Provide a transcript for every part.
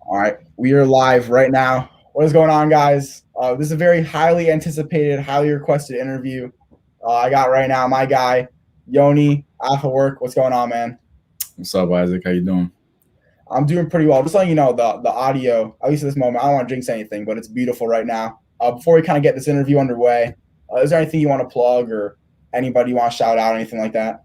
All right, we are live right now. What is going on, guys? This is a very highly anticipated, highly requested interview. I got right now my guy, Yoni, Afework. What's going on, man? What's up, Isaac? How you doing? I'm doing pretty well. Just letting you know, the audio, at least at this moment, I don't want to jinx anything, but it's beautiful right now. Before we kind of get this interview underway, is there anything you want to plug or anybody you want to shout out, anything like that?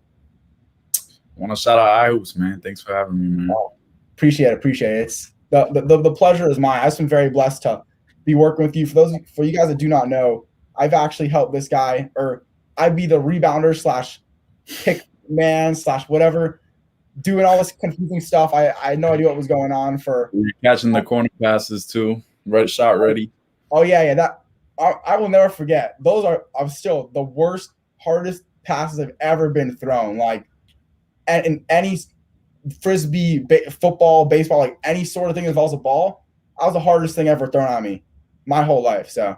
I want to shout out iHoops, man. Thanks for having me, man. Oh, appreciate it. It's the pleasure is mine. I've been very blessed to be working with you. For you guys that do not know, I've actually helped this guy, or I'd be the rebounder slash pick man slash whatever, doing all this confusing stuff. I had no idea what was going on for. You're catching the corner passes too. Red shot ready. Oh yeah, that I will never forget. Those are I'm still the worst, hardest passes I've ever been thrown. Like, and in any frisbee, football, baseball, like any sort of thing that involves a ball, that was the hardest thing ever thrown at me my whole life. So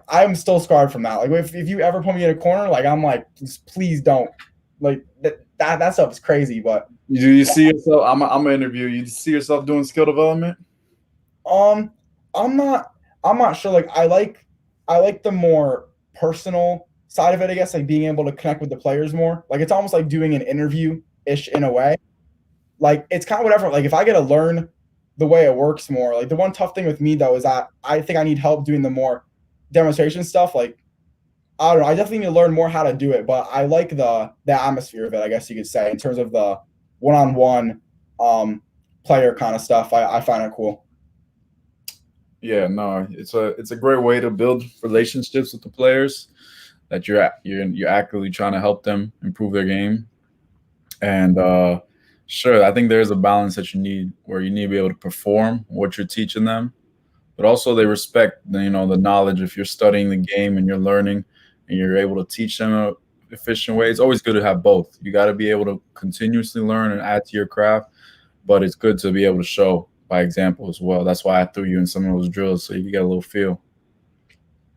I'm still scarred from that. Like if you ever put me in a corner, like I'm like, please don't. Like that stuff is crazy. But Do you see yourself? I'm gonna interview you. Do you see yourself doing skill development? um, I'm not sure. Like I like the more personal side of it. I guess like being able to connect with the players more. Like it's almost like doing an interview ish in a way. Like it's kind of whatever. Like if I get to learn the way it works more, like the one tough thing with me though is that I think I need help doing the more demonstration stuff. Like I don't know, I definitely need to learn more how to do it, but I like the atmosphere of it, I guess you could say, in terms of the one on one player kind of stuff. I find it cool. Yeah, no. It's a great way to build relationships with the players that you're actively trying to help them improve their game. And sure, I think there's a balance that you need where you need to be able to perform what you're teaching them, but also they respect the knowledge. If you're studying the game and you're learning and you're able to teach them a efficient way, it's always good to have both. You got to be able to continuously learn and add to your craft, but it's good to be able to show by example as well. That's why I threw you in some of those drills so you can get a little feel.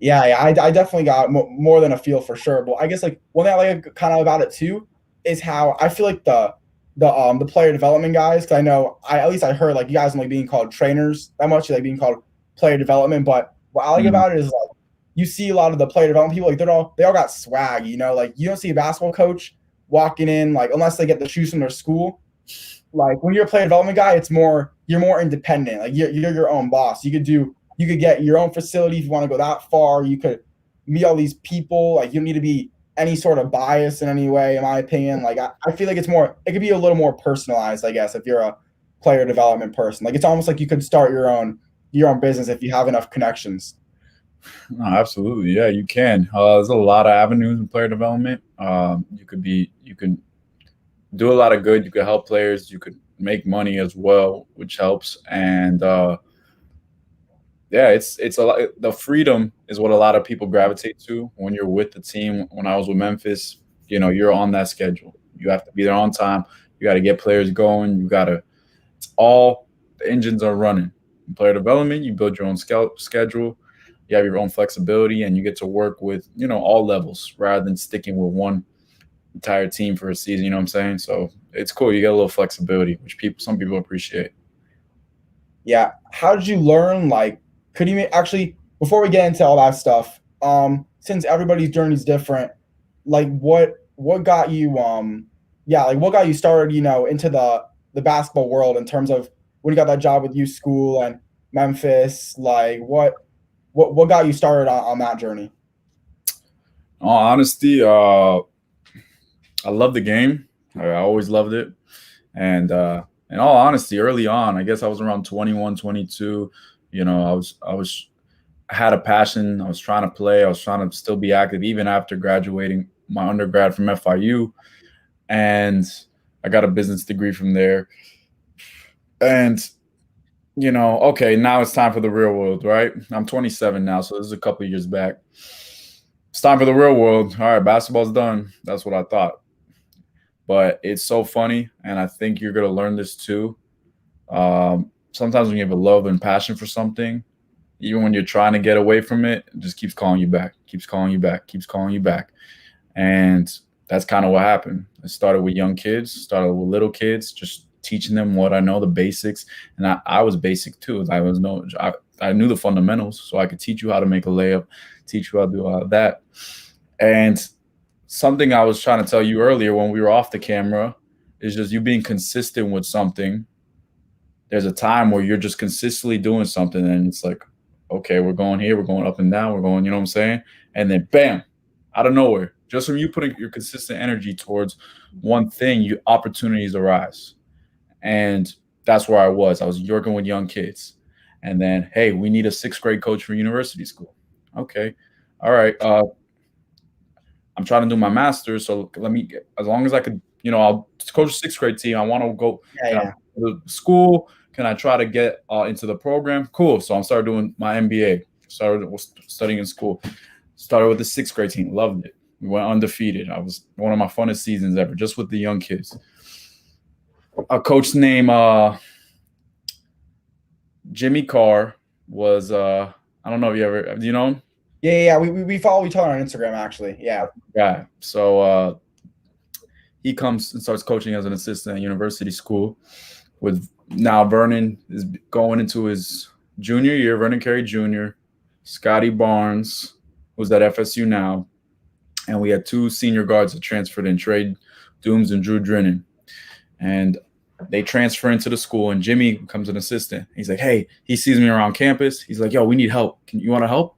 Yeah, I definitely got more than a feel for sure. But I guess like one thing I like kind of about it too is how I feel like the player development guys. Because I know at least I heard like you guys don't like being called trainers that much. You like being called player development. But what I like Mhm. about it is like you see a lot of the player development people like they all got swag. You know, like you don't see a basketball coach walking in like unless they get the shoes from their school. Like when you're a player development guy, it's more you're more independent. Like you're your own boss. You could get your own facility if you want to go that far. You could meet all these people. Like you don't need to be any sort of bias in any way, in my opinion. Like I feel like it could be a little more personalized, I guess, if you're a player development person. Like it's almost like you could start your own business if you have enough connections. No, absolutely. Yeah, you can. There's a lot of avenues in player development. You can do a lot of good. You could help players. You could make money as well, which helps. And yeah, it's a lot. The freedom is what a lot of people gravitate to when you're with the team. When I was with Memphis, you're on that schedule. You have to be there on time. You got to get players going. You got to. It's all the engines are running. In player development, you build your own schedule. You have your own flexibility, and you get to work with all levels rather than sticking with one entire team for a season. You know what I'm saying? So it's cool. You get a little flexibility, which some people appreciate. Yeah. How did you learn? Like, could you actually before we get into all that stuff? Since everybody's journey is different, like what got you yeah, like what got you started, into the basketball world in terms of when you got that job with U School and Memphis, like what got you started on that journey? In all honesty, I love the game. I always loved it. And in all honesty, early on, I guess I was around 21, 22. I had a passion. I was trying to play. I was trying to still be active even after graduating my undergrad from FIU. And I got a business degree from there. And okay, now it's time for the real world, right? I'm 27 now, so this is a couple of years back. It's time for the real world. All right, basketball's done. That's what I thought. But it's so funny, and I think you're gonna learn this too. Sometimes when you have a love and passion for something, even when you're trying to get away from it, it just keeps calling you back, keeps calling you back, keeps calling you back. And that's kind of what happened. It started with young kids, started with little kids, just teaching them what I know, the basics. And I was basic too. I knew the fundamentals, so I could teach you how to make a layup, teach you how to do all that. And something I was trying to tell you earlier when we were off the camera is just you being consistent with something. There's a time where you're just consistently doing something and it's like, okay, we're going here, we're going up and down, we're going, you know what I'm saying? And then bam, out of nowhere, just from you putting your consistent energy towards one thing, opportunities arise. And that's where I was. I was working with young kids. And then, hey, we need a 6th grade coach for university school. Okay. All right. I'm trying to do my master's. So let me, as long as I could, I'll coach a 6th grade team. I want to go to school. Can I try to get into the program? Cool. So I started doing my MBA. Started studying in school. Started with the 6th grade team. Loved it. We went undefeated. I was one of my funnest seasons ever, just with the young kids. A coach named Jimmy Carr was I don't know if you ever, do you know him? Yeah. We follow each other on Instagram, actually. Yeah. Yeah. So he comes and starts coaching as an assistant at university school. With now Vernon is going into his junior year. Vernon Carey Jr., Scotty Barnes, who's at FSU now, and we had 2 senior guards that transferred in, Trey Dooms and Drew Drennan. And they transfer into the school, and Jimmy becomes an assistant. He's like, hey, he sees me around campus. He's like, yo, we need help. You want to help?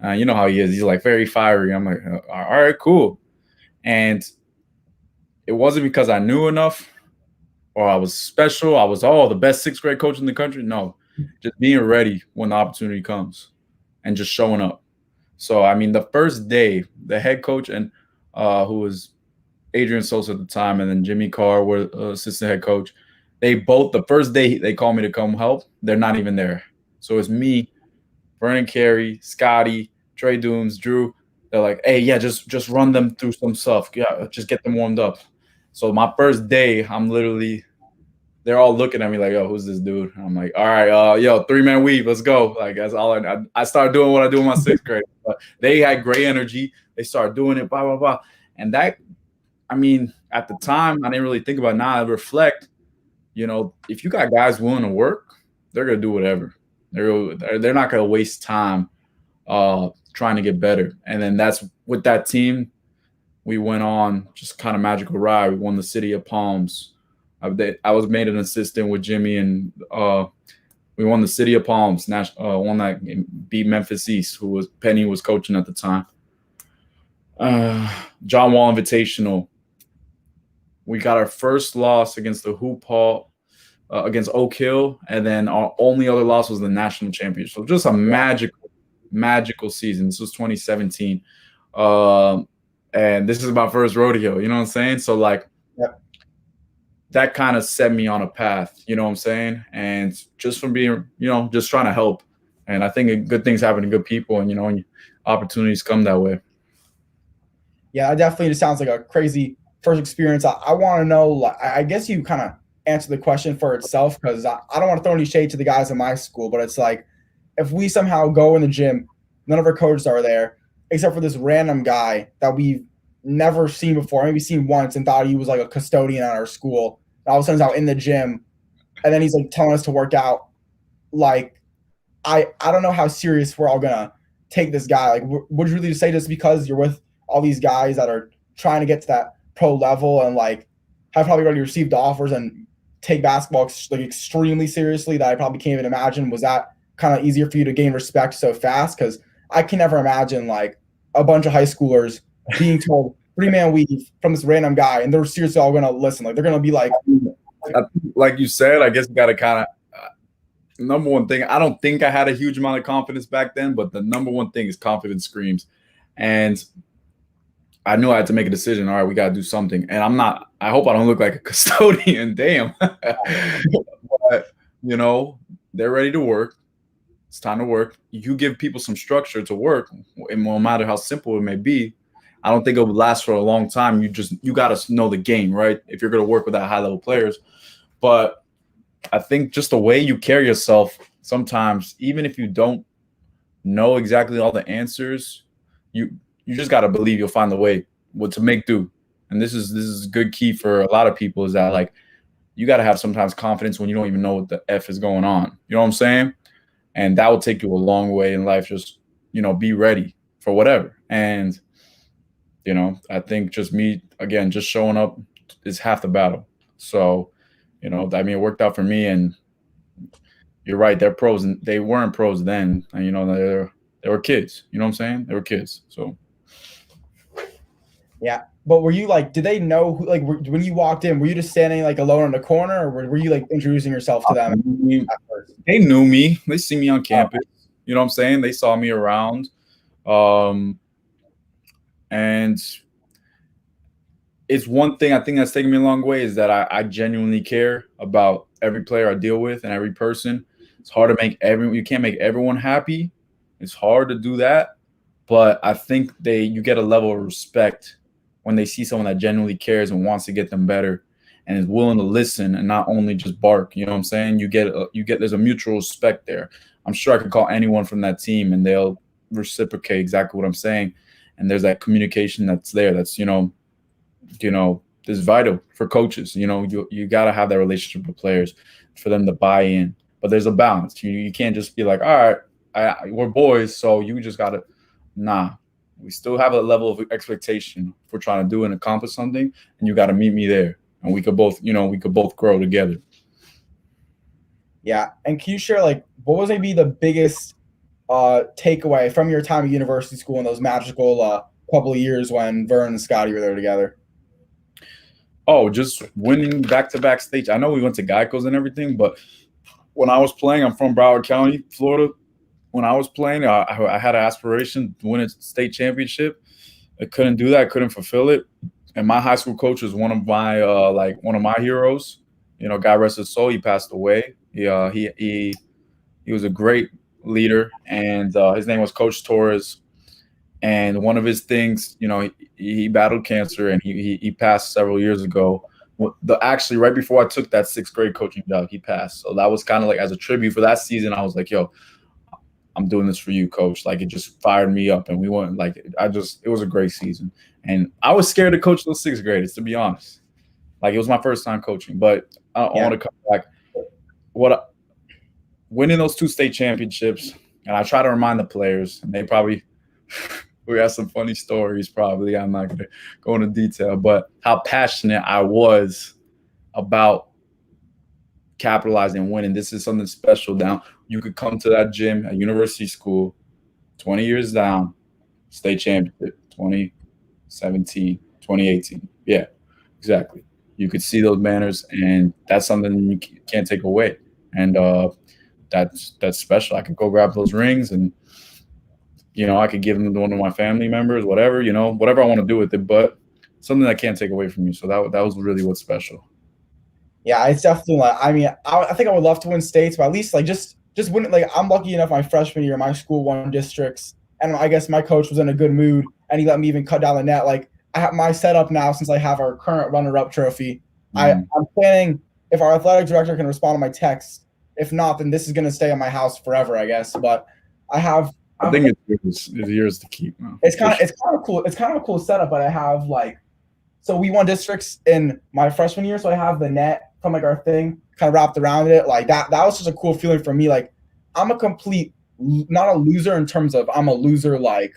You know how he is. He's like very fiery. I'm like, all right, cool. And it wasn't because I knew enough or I was special. I was the best 6th grade coach in the country. No, just being ready when the opportunity comes and just showing up. So, I mean, the first day, the head coach and who was Adrian Sosa at the time, and then Jimmy Carr were assistant head coach. They both, the first day they called me to come help, they're not even there. So it's me, Vernon Carey, Scotty, Trey Dooms, Drew. They're like, hey, yeah, just run them through some stuff. Yeah, just get them warmed up. So my first day, they're all looking at me like, yo, who's this dude? I'm like, all right, yo, 3-man weave, let's go. Like, that's all I started doing what I do in my 6th grade. But they had great energy. They started doing it, blah, blah, blah. And that, I mean, at the time, I didn't really think about it. Now I reflect, if you got guys willing to work, they're going to do whatever. They're not going to waste time trying to get better. And then that's with that team, we went on just kind of magical ride. We won the City of Palms. I was made an assistant with Jimmy, and we won the City of Palms. Won that, beat Memphis East, who Penny was coaching at the time. John Wall Invitational. We got our first loss against the Hoop Hall, against Oak Hill, and then our only other loss was the national championship. So just a magical season. This was 2017. And this is my first rodeo, you know what I'm saying? So, like, that kind of set me on a path, you know what I'm saying? And just from being, just trying to help. And I think good things happen to good people, and, opportunities come that way. Yeah, it definitely just sounds like a crazy first experience. I want to know, I guess you kind of answer the question for itself, because I don't want to throw any shade to the guys in my school, but it's like, if we somehow go in the gym, none of our coaches are there, except for this random guy that we've never seen before, maybe seen once, and thought he was like a custodian at our school. And all of a sudden he's out in the gym, and then he's like telling us to work out. Like, I don't know how serious we're all going to take this guy. Like, would you really say just because you're with all these guys that are trying to get to that pro level and like have probably already received offers and take basketball like extremely seriously that I probably can't even imagine, was that kind of easier for you to gain respect so fast? Because I can never imagine like a bunch of high schoolers being told 3-man weave from this random guy, and they're seriously all going to listen. Like, they're going to be like you said, I guess you got to kind of number one thing. I don't think I had a huge amount of confidence back then, but the number one thing is confidence screams. And I knew I had to make a decision. All right, we got to do something. And I hope I don't look like a custodian. Damn. But, they're ready to work. It's time to work. You give people some structure to work, and no matter how simple it may be, I don't think it would last for a long time. You got to know the game, right? If you're going to work with that high-level players. But I think just the way you carry yourself, sometimes, even if you don't know exactly all the answers, you just got to believe you'll find the way to make do. And this is a good key for a lot of people, is that, like, you got to have sometimes confidence when you don't even know what the F is going on. You know what I'm saying? And that will take you a long way in life. Just, be ready for whatever. And, I think just me, again, just showing up is half the battle. So, it worked out for me. And you're right, they're pros, and they weren't pros then. And, they were kids. You know what I'm saying? They were kids. So, Yeah. But were you like, did they know who, like, when you walked in, were you just standing like alone in the corner, or were you like introducing yourself to them at first? they knew me. They see me on Oh, campus. You know what I'm saying? They saw me around. Um, and it's one thing I think that's taken me a long way is that I genuinely care about every player I deal with and every person. It's hard to you can't make everyone happy. It's hard to do that. But I think you get a level of respect when they see someone that genuinely cares and wants to get them better and is willing to listen and not only just bark. You know what I'm saying? There's a mutual respect there. I'm sure I could call anyone from that team and they'll reciprocate exactly what I'm saying. And there's that communication that's there. That's, is vital for coaches. You got to have that relationship with players for them to buy in. But there's a balance. You can't just be like, all right, we're boys, so you just got to. Nah, we still have a level of expectation if we're trying to do and accomplish something, and you got to meet me there, and we could both grow together. Yeah. And can you share like what was maybe the biggest takeaway from your time at university school in those magical couple of years when Vern and Scotty were there together? Oh, just winning back-to-back states. I know we went to Geico's and everything, but when I was playing, I'm from Broward County, Florida. When I was playing, I had an aspiration to win a state championship. I couldn't do that. I couldn't fulfill it. And my high school coach was one of my heroes. God rest his soul. He passed away. He was a great leader, and his name was Coach Torres. And one of his things, he battled cancer, and he passed several years ago. Actually, right before I took that sixth grade coaching job, he passed. So that was kind of like as a tribute for that season. I was like, yo, I'm doing this for you, coach. Like, it just fired me up, and we went it was a great season. And I was scared to coach those sixth graders, to be honest. Like, it was my first time coaching, but I want to come back. Winning those 2 state championships, and I try to remind the players, and they probably we have some funny stories. Probably I'm not going to go into detail, but how passionate I was about capitalizing and winning. This is something special. Now you could come to that gym at university school, 20 years down, state championship, 2017, 2018. Yeah, exactly. You could see those banners, and that's something you can't take away. And that's special. I could go grab those rings, and I could give them to one of my family members, whatever, whatever I want to do with it, but something I can't take away from you. So that was really what's special. Yeah, it's definitely like, I mean, I think I would love to win states, but at least like just win. Like, I'm lucky enough my freshman year, my school won districts, and I guess my coach was in a good mood, and he let me even cut down the net. Like, I have my setup now since I have our current runner-up trophy. I'm planning, if our athletic director can respond to my text. If not, then this is going to stay in my house forever, I guess. But I think it's yours to keep. No, it's kind of cool. It's kind of a cool setup, but I have so we won districts in my freshman year, so I have the net from like our thing kind of wrapped around it. Like that was just a cool feeling for me. Like, I'm a complete, not a loser in terms of I'm a loser, like,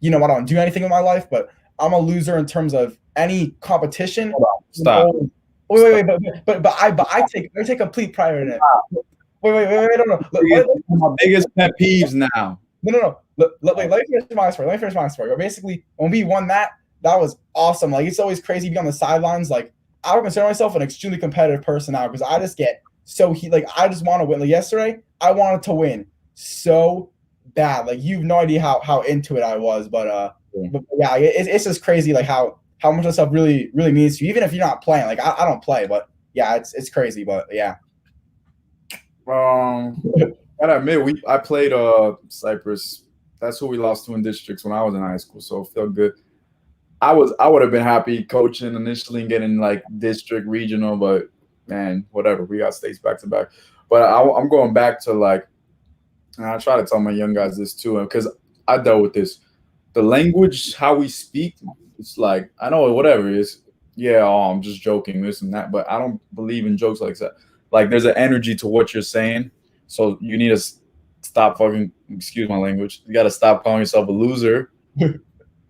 I don't do anything in my life, but I'm a loser in terms of any competition. Stop. Wait, but I take complete pride in it. Wait, no. My biggest pet peeves now. No. Let me finish my story. But basically, when we won that was awesome. Like, it's always crazy to be on the sidelines. Like, I would consider myself an extremely competitive person now because I just get so I just want to win. Like, yesterday, I wanted to win so bad. Like, you've no idea how into it I was. But yeah, it's just crazy like how much this stuff really means to you, even if you're not playing. Like, I don't play, but yeah, it's crazy. But yeah. Gotta admit, I played Cypress. That's who we lost to in districts when I was in high school, so it felt good. I would have been happy coaching initially and getting like district, regional, but man, whatever. We got states back to back. But I'm going back to and I try to tell my young guys this too, because I dealt with this. The language, how we speak, it's like, I know whatever it is. yeah, oh, I'm just joking, this and that. But I don't believe in jokes like that. Like, there's an energy to what you're saying. So you need to stop fucking, excuse my language. You got to stop calling yourself a loser,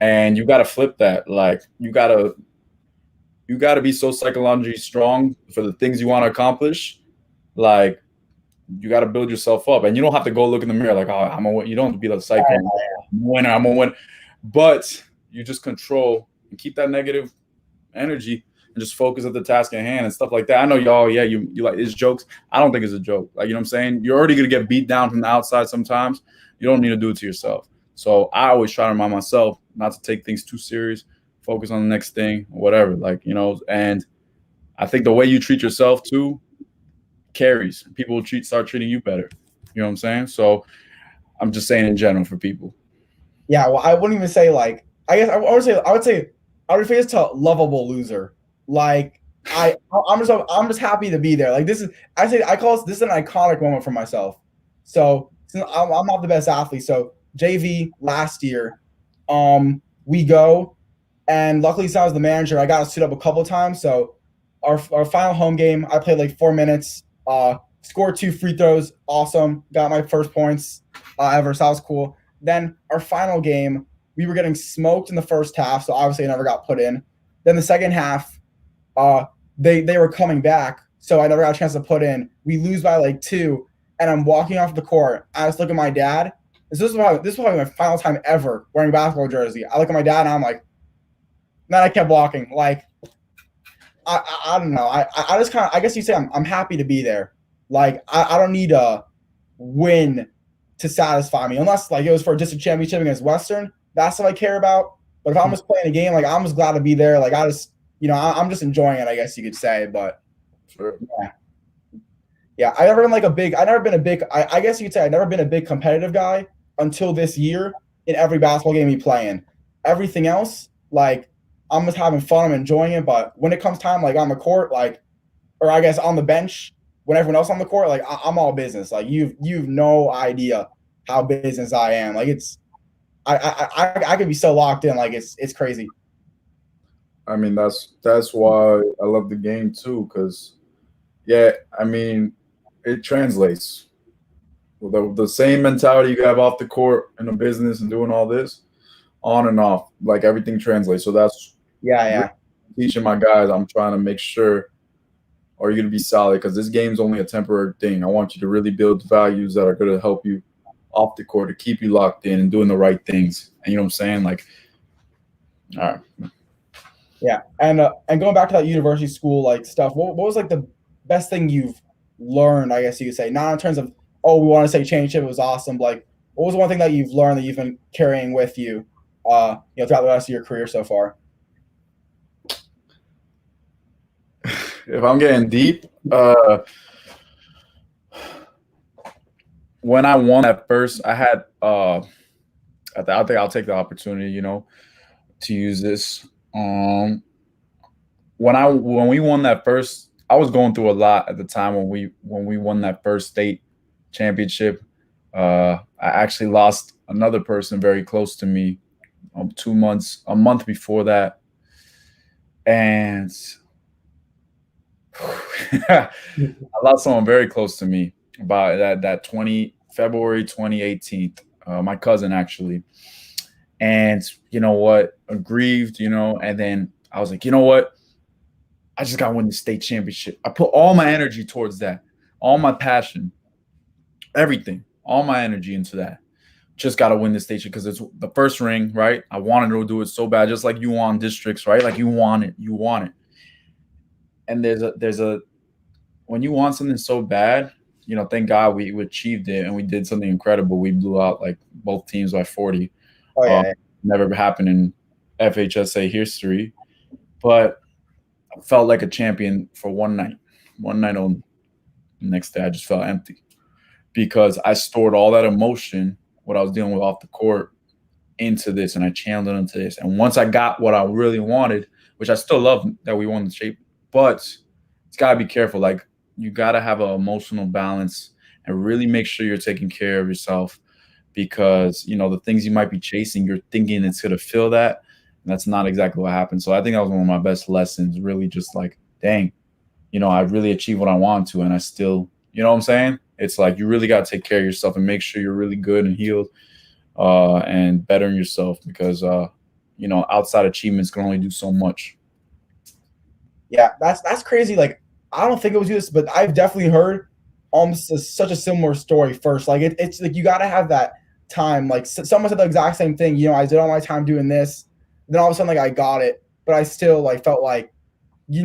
and you got to flip that. Like, you got to be so psychologically strong for the things you want to accomplish. Like, you got to build yourself up, and you don't have to go look in the mirror like, oh, I'm a win. You don't have to be like psycho. I'm a winner. I'm a winner. But you just control and keep that negative energy and just focus at the task at hand and stuff like that. I know y'all, yeah, you like it's jokes. I don't think it's a joke. Like, you know what I'm saying? You're already gonna get beat down from the outside sometimes. You don't need to do it to yourself. So I always try to remind myself not to take things too serious, focus on the next thing, whatever. Like, and I think the way you treat yourself too carries. People will start treating you better. You know what I'm saying? So I'm just saying in general for people. Yeah, well, I wouldn't even say like. I guess I would face to lovable loser. Like I'm just happy to be there. Like this is I call this is an iconic moment for myself. So since I'm not the best athlete, so JV last year, we go, and luckily since I was the manager, I got to suit up a couple times. So our final home game, I played like 4 minutes, scored 2 free throws, awesome, got my first points ever, so that was cool. Then our final game, we were getting smoked in the first half, so obviously I never got put in. Then the second half, uh, they were coming back, so I never got a chance to put in. We lose by like 2, and I'm walking off the court. I just look at my dad. This is probably my final time ever wearing a basketball jersey. I look at my dad and I'm like, then I kept walking. Like I don't know. I just kind of I guess you say I'm happy to be there. Like I don't need a win to satisfy me unless like it was for a district championship against Western. That's what I care about. But if I'm just playing a game, like I'm just glad to be there. Like I just I'm just enjoying it. I guess you could say. But Sure. yeah, I never been a big. I guess you could say I've never been a big competitive guy until this year in every basketball game we play in. Everything else, like I'm just having fun. I'm enjoying it. But when it comes time, like on the court, like or I guess on the bench, when everyone else on the court, like I'm all business. Like you've no idea how business I am. Like it's I could be so locked in. Like it's crazy. I mean, that's why I love the game too, because yeah, I mean, it translates. The same mentality you have off the court in a business and doing all this, on and off, like everything translates. So that's Yeah, really yeah. teaching my guys. I'm trying to make sure, are you going to be solid? Because this game's only a temporary thing. I want you to really build values that are going to help you off the court to keep you locked in and doing the right things. And you know what I'm saying? Like, all right. Yeah, and going back to that university school like stuff, what was like the best thing you've learned? I guess you could say, not in terms of we want to say championship, it was awesome. But like, what was one thing that you've learned that you've been carrying with you, throughout the rest of your career so far? If I'm getting deep, when I won that first, I had I think I'll take the opportunity, to use this. When we won that first, I was going through a lot at the time when we won that first state championship. I actually lost another person very close to me, a month before that, and I lost someone very close to me about that February 2018. My cousin actually, and you know what, aggrieved, and then I was like, you know what, I just got to win the state championship. I put all my energy towards that, all my passion, everything, all my energy into that. Just got to win the state because it's the first ring, right? I wanted to do it so bad, just like you want districts, right? Like you want it. And there's a when you want something so bad, thank God we achieved it and we did something incredible. We blew out like both teams by 40. Oh yeah, Never happened in FHSA history, but I felt like a champion for one night only. The next day, I just felt empty because I stored all that emotion, what I was dealing with off the court, into this, and I channeled it into this. And once I got what I really wanted, which I still love that we won the shape, but it's got to be careful. Like you got to have an emotional balance and really make sure you're taking care of yourself because the things you might be chasing, you're thinking it's going to fill that. And that's not exactly what happened. So I think that was one of my best lessons, really just like, dang, I really achieved what I wanted to, and I still, you know what I'm saying? It's like you really got to take care of yourself and make sure you're really good and healed and bettering yourself because, outside achievements can only do so much. Yeah, that's crazy. Like, I don't think it was you this, but I've definitely heard almost such a similar story first. Like, it's like you got to have that time. Like, someone said the exact same thing. I did all my time doing this, then all of a sudden, like, I got it, but I still like felt like, that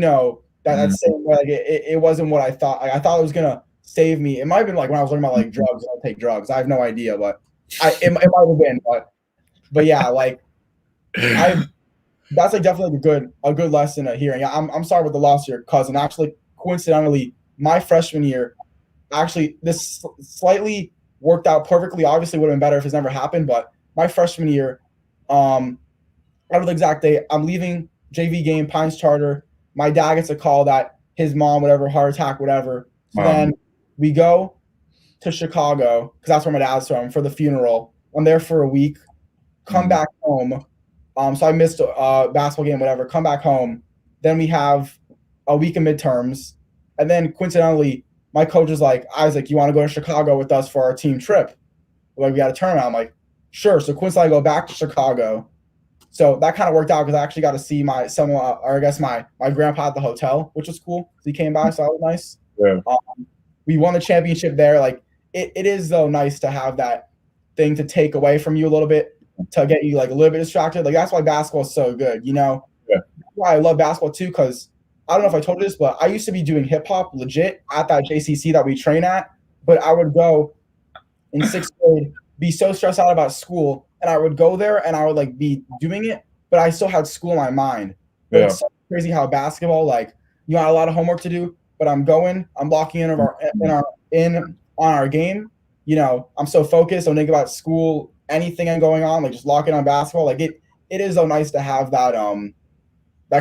Mm, same way. Like, it wasn't what I thought. Like, I thought it was gonna save me. It might have been like when I was learning about like drugs. I don't take drugs. I have no idea, but it might have been. But yeah, like I that's like definitely a good lesson of hearing. I'm sorry with the loss of your cousin. Actually, coincidentally, my freshman year, actually, this slightly worked out perfectly. Obviously, would have been better if it's never happened. But my freshman year, out of the exact day, I'm leaving JV game, Pines Charter. My dad gets a call that his mom, whatever, heart attack, whatever. So um, then we go to Chicago because that's where my dad's from for the funeral. I'm there for a week. Come mm, back home. So I missed a basketball game, whatever. Come back home. Then we have a week of midterms, and then coincidentally, my coach is like, "Isaac, you want to go to Chicago with us for our team trip? Like we got a tournament." I'm like, "Sure." So coincidentally, I go back to Chicago. So that kind of worked out because I actually got to see my grandpa at the hotel, which was cool. He came by, so that was nice. yeah, We won the championship there. Like it is though nice to have that thing to take away from you a little bit to get you like a little bit distracted. Like that's why basketball is so good. yeah. That's why I love basketball too. Because I don't know if I told you this, but I used to be doing hip hop legit at that JCC that we train at. But I would go in sixth grade, be so stressed out about school, and I would go there and I would like be doing it, but I still had school in my mind. But Yeah. it's so crazy how basketball, like I had a lot of homework to do, but I'm locking in on our game. I'm so focused, don't think about school, anything I'm going on, like just lock in on basketball. Like it is so nice to have that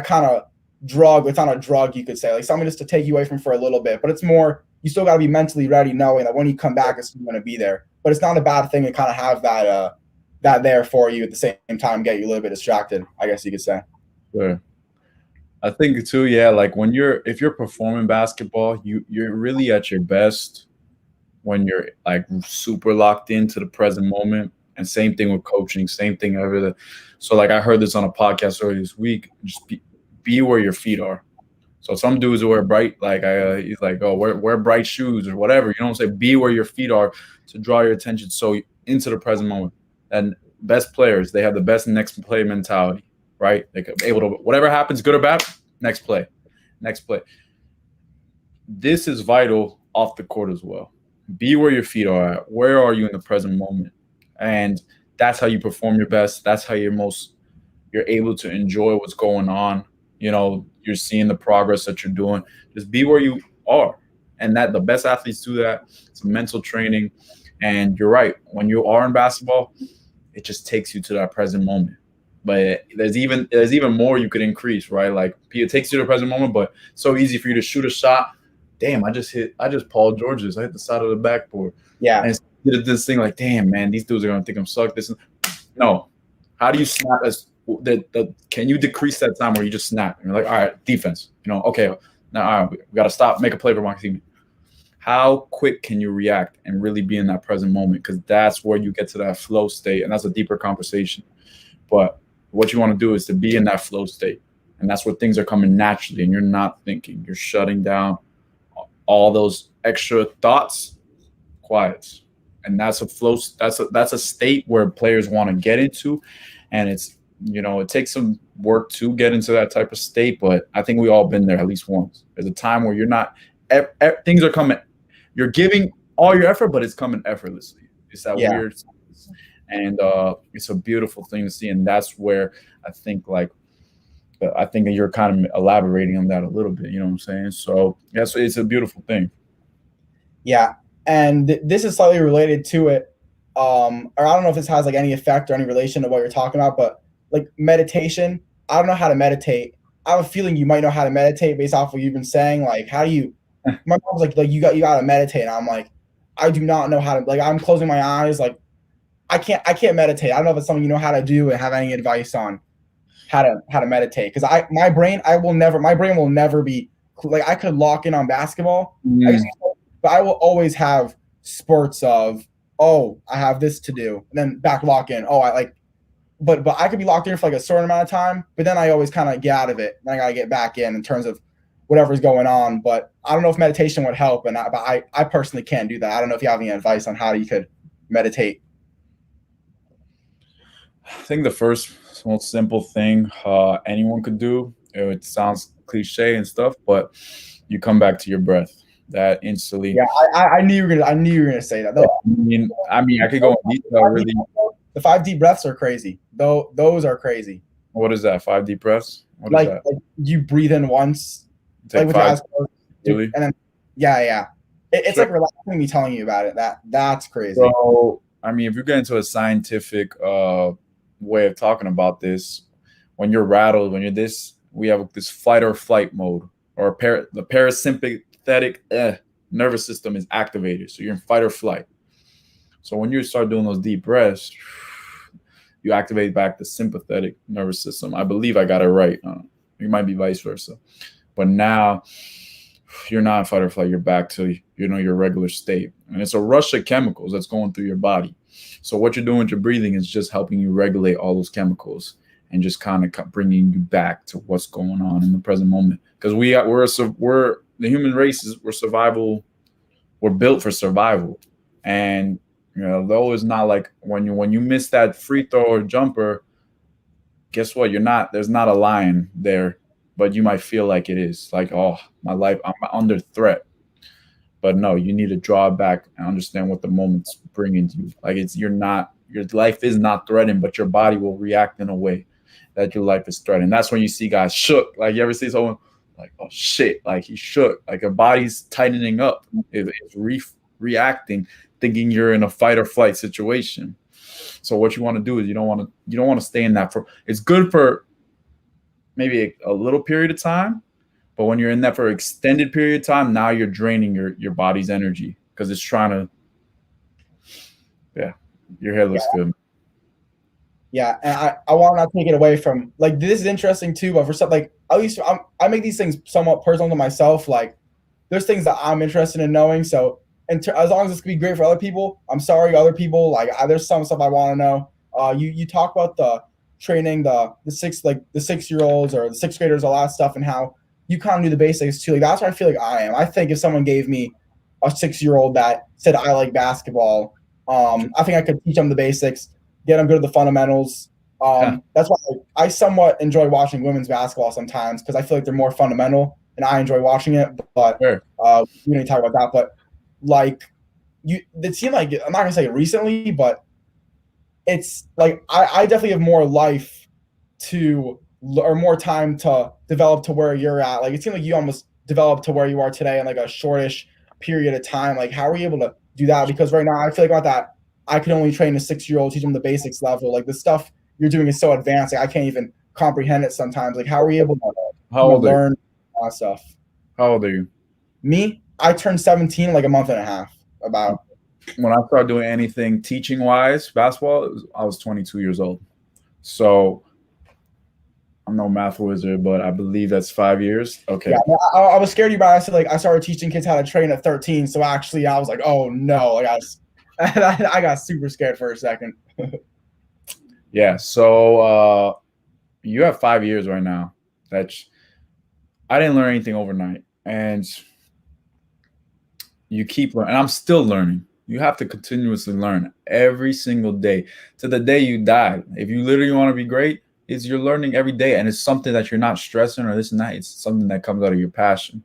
kind of drug. It's not a drug, you could say, like something just to take you away from for a little bit, but it's more you still got to be mentally ready, knowing that when you come back, it's still going to be there. But it's not a bad thing to kind of have that there for you at the same time, get you a little bit distracted, I guess you could say. Sure. I think too, yeah, like if you're performing basketball, you're really at your best when you're like super locked into the present moment. And same thing with coaching, same thing ever. So like I heard this on a podcast earlier this week. Just be where your feet are. So some dudes wear bright, like he's like, oh, wear bright shoes or whatever. You know what I'm saying? Be where your feet are to draw your attention. So into the present moment. And best players, they have the best next play mentality, right? They're able to whatever happens, good or bad, next play, next play. This is vital off the court as well. Be where your feet are at. Where are you in the present moment? And that's how you perform your best. That's how you're able to enjoy what's going on. You're seeing the progress that you're doing. Just be where you are. And that the best athletes do that. It's mental training. And you're right. When you are in basketball, it just takes you to that present moment. But there's even more you could increase, right? Like it takes you to the present moment, but it's so easy for you to shoot a shot. Damn, I just Paul George's. I hit the side of the backboard. Yeah. And it's this thing like, damn, man, these dudes are gonna think I'm suck. No. How do you snap can you decrease that time where you just snap and you're like, all right, defense, okay, now all right, we gotta stop, make a play for my team. How quick can you react and really be in that present moment? Because that's where you get to that flow state, and that's a deeper conversation. But what you want to do is to be in that flow state, and that's where things are coming naturally, and you're not thinking, you're shutting down all those extra thoughts, quiets, and that's a flow. That's a state where players want to get into, and it takes some work to get into that type of state. But I think we all been there at least once. There's a time where you're not, things are coming, you're giving all your effort, but it's coming effortlessly. It's that weird, and it's a beautiful thing to see, and that's where I think that you're kind of elaborating on that a little bit. You know what I'm saying? So yes, it's a beautiful thing. Yeah, and this is slightly related to it, or I don't know if this has like any effect or any relation to what you're talking about, but like meditation. I don't know how to meditate. I have a feeling you might know how to meditate based off what you've been saying. Like, how do you? My mom's like you got to meditate. And I'm like, I do not know how to. Like, I'm closing my eyes. Like, I can't meditate. I don't know if it's something you know how to do and have any advice on how to meditate, because my brain will never be like, I could lock in on basketball. But I will always have spurts of, oh, I have this to do, and then back lock in. Oh, I like, but I could be locked in for like a certain amount of time, but then I always kind of get out of it. Then I gotta get back in terms of whatever's going on. But I don't know if meditation would help, but I personally can't do that. I don't know if you have any advice on how you could meditate. I think the first most simple thing anyone could do, it sounds cliche and stuff, but you come back to your breath. That instantly. Yeah, I knew you were gonna say that. I could go in detail. Really, the 5 deep breaths are crazy. Though those are crazy. What is that? 5 deep breaths? What is that? Like you breathe in once, take like with 5, your eyes closed, really? And then it's like relaxing me telling you about it. That's crazy. So I mean, if you get into a scientific way of talking about this, when you're rattled, we have this fight or flight mode, or the parasympathetic nervous system is activated, so you're in fight or flight. So when you start doing those deep breaths, you activate back the sympathetic nervous system. I believe I got it right. It might be vice versa, but now you're not in fight or flight. You're back to your regular state, and it's a rush of chemicals that's going through your body. So what you're doing with your breathing is just helping you regulate all those chemicals and just kind of bringing you back to what's going on in the present moment. Because we're the human race we're survival. We're built for survival, and though it's not like when you miss that free throw or jumper, guess what? There's not a lion there, but you might feel like it is. Like, oh, my life, I'm under threat. But no, you need to draw back and understand what the moment's bringing to you. Like your life is not threatened, but your body will react in a way that your life is threatened. That's when you see guys shook. Like, you ever see someone like, oh shit, like he shook, like a body's tightening up. It's reacting, thinking you're in a fight or flight situation. So what you want to do is you don't want to stay in that it's good for maybe a little period of time, but when you're in that for an extended period of time, now you're draining your body's energy because it's trying to. Yeah, your hair looks good. Yeah, and I want to not take it away from, like, this is interesting too, but for something like, at least I make these things somewhat personal to myself. Like, there's things that I'm interested in knowing. So, as long as this could be great for other people, I'm sorry, other people, like, there's some stuff I want to know. You talk about the training the 6-year-olds or the 6th graders, all that stuff, and how you kind of do the basics too. Like, that's where I feel like I am. I think if someone gave me a 6-year-old that said I like basketball, I think I could teach them the basics, get them good at the fundamentals. That's why I somewhat enjoy watching women's basketball sometimes, because I feel like they're more fundamental and I enjoy watching it. But sure. We need to talk about that. But like, it seemed like, I'm not gonna say recently, but it's like I definitely have more life or more time to develop to where you're at. Like, it seemed like you almost developed to where you are today in like a shortish period of time. Like, how are you able to do that? Because right now I feel like about that, I can only train a 6-year-old, teach them the basics level. Like, the stuff you're doing is so advanced, like, I can't even comprehend it sometimes. Like, how are you able to learn that stuff? How old are you? Me? I turned 17 like a month and a half. About. When I started doing anything teaching-wise, basketball, I was 22 years old. So I'm no math wizard, but I believe that's 5 years. Okay. Yeah, I was scared you, but I said, like, I started teaching kids how to train at 13. So actually, I was like, oh no, like, I got super scared for a second. Yeah. So you have 5 years right now. I didn't learn anything overnight, and you keep learning. And I'm still learning. You have to continuously learn every single day to the day you die. If you literally want to be great, you're learning every day, and it's something that you're not stressing or this and that. It's something that comes out of your passion.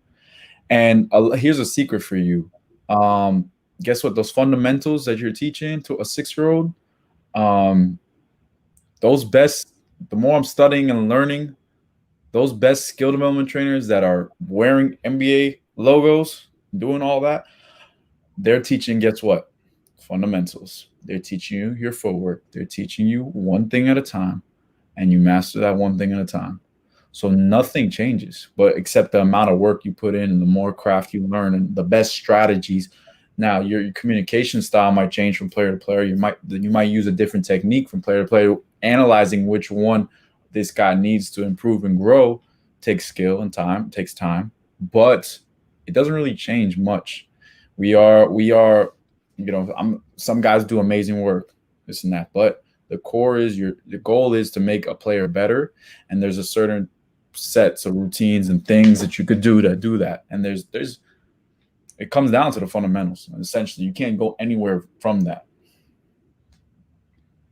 And here's a secret for you. Guess what? Those fundamentals that you're teaching to a 6-year-old, the more I'm studying and learning, those best skill development trainers that are wearing NBA logos, doing all that, they're teaching, guess what? Fundamentals. They're teaching you your footwork. They're teaching you one thing at a time, and you master that one thing at a time. So nothing changes, but except the amount of work you put in and the more craft you learn and the best strategies. Now, your communication style might change from player to player. You might use a different technique from player to player, analyzing which one this guy needs to improve and grow takes skill and time, takes time, but it doesn't really change much. We are, some guys do amazing work, this and that, but the core is the goal is to make a player better, and there's a certain sets of routines and things that you could do to do that. And there's it comes down to the fundamentals. And essentially, you can't go anywhere from that.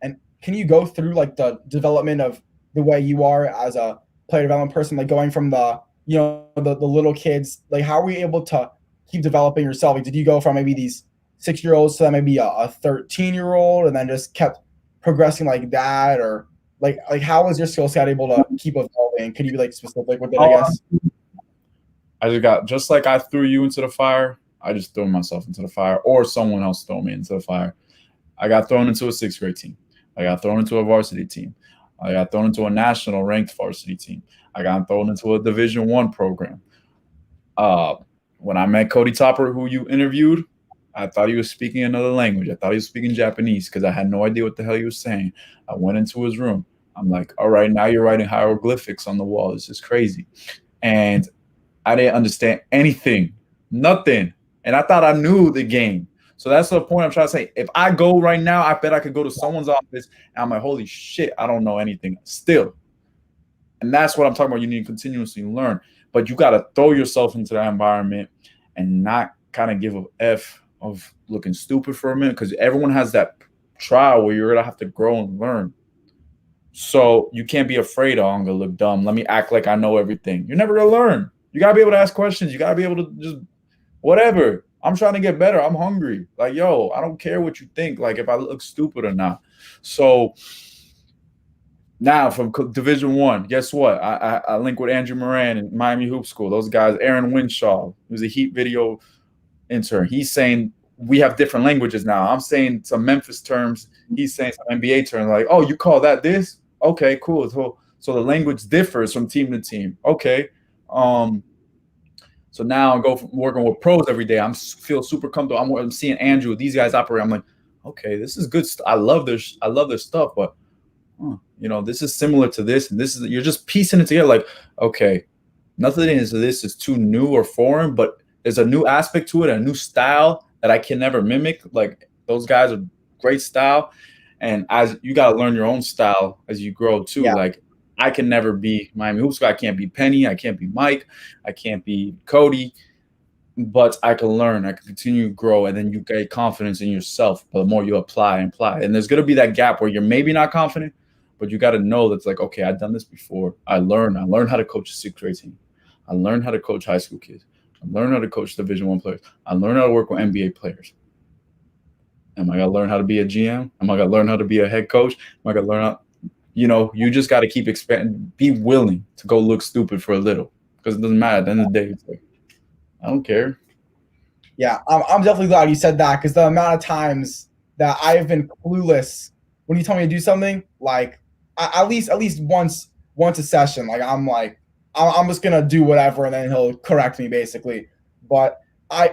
And can you go through like the development of the way you are as a player development person, like going from the little kids, like how are we able to keep developing yourself? Like, did you go from maybe these 6-year-olds to then maybe a 13-year-old and then just kept progressing like that? Or like how was your skill set able to keep evolving? Could you be like specific with it, I guess? Just like I threw you into the fire, I just threw myself into the fire, or someone else threw me into the fire. I got thrown into a 6th grade team. I got thrown into a varsity team. I got thrown into a national ranked varsity team. I got thrown into a Division I program. When I met Cody Topper, who you interviewed, I thought he was speaking another language. I thought he was speaking Japanese because I had no idea what the hell he was saying. I went into his room. I'm like, all right, now you're writing hieroglyphics on the wall. This is crazy. And I didn't understand anything, nothing. And I thought I knew the game. So that's the point I'm trying to say. If I go right now, I bet I could go to someone's office and I'm like, holy shit, I don't know anything still. And that's what I'm talking about. You need to continuously learn. But you got to throw yourself into that environment and not kind of give a F of looking stupid for a minute, because everyone has that trial where you're going to have to grow and learn. So you can't be afraid, oh, I'm going to look dumb. Let me act like I know everything. You're never going to learn. You got to be able to ask questions. You got to be able to just whatever. I'm trying to get better. I'm hungry. Like, yo, I don't care what you think, like if I look stupid or not. So now from Division I, guess what? I link with Andrew Moran and Miami Hoop School. Those guys, Aaron Winshaw, who's a Heat video intern. He's saying we have different languages now. I'm saying some Memphis terms. He's saying some NBA terms. Like, oh, you call that this? Okay, cool. So the language differs from team to team. Okay. So now I go from working with pros every day. Feel super comfortable. I'm seeing Andrew, these guys operate. I'm like, okay, this is good. I love their stuff, but this is similar to this, and this is, you're just piecing it together. Like, okay, nothing is this is too new or foreign, but there's a new aspect to it, a new style that I can never mimic. Like those guys are great style, and as you got to learn your own style as you grow too. Yeah. Like I can never be Miami Hoop School. I can't be Penny. I can't be Mike. I can't be Cody. But I can learn. I can continue to grow, and then you get confidence in yourself. But the more you apply, and there's going to be that gap where you're maybe not confident, but you got to know that's like, okay, I've done this before. I learned how to coach a 6th grade team. I learned how to coach high school kids. I learned how to coach Division I players. I learned how to work with NBA players. Am I going to learn how to be a GM? Am I going to learn how to be a head coach? Am I going to learn how? You just got to keep expanding. Be willing to go look stupid for a little, because it doesn't matter. At the end of the day, it's like, I don't care. Yeah, I'm definitely glad you said that, because the amount of times that I've been clueless when you tell me to do something, like at least once a session, like I'm just gonna do whatever, and then he'll correct me basically. But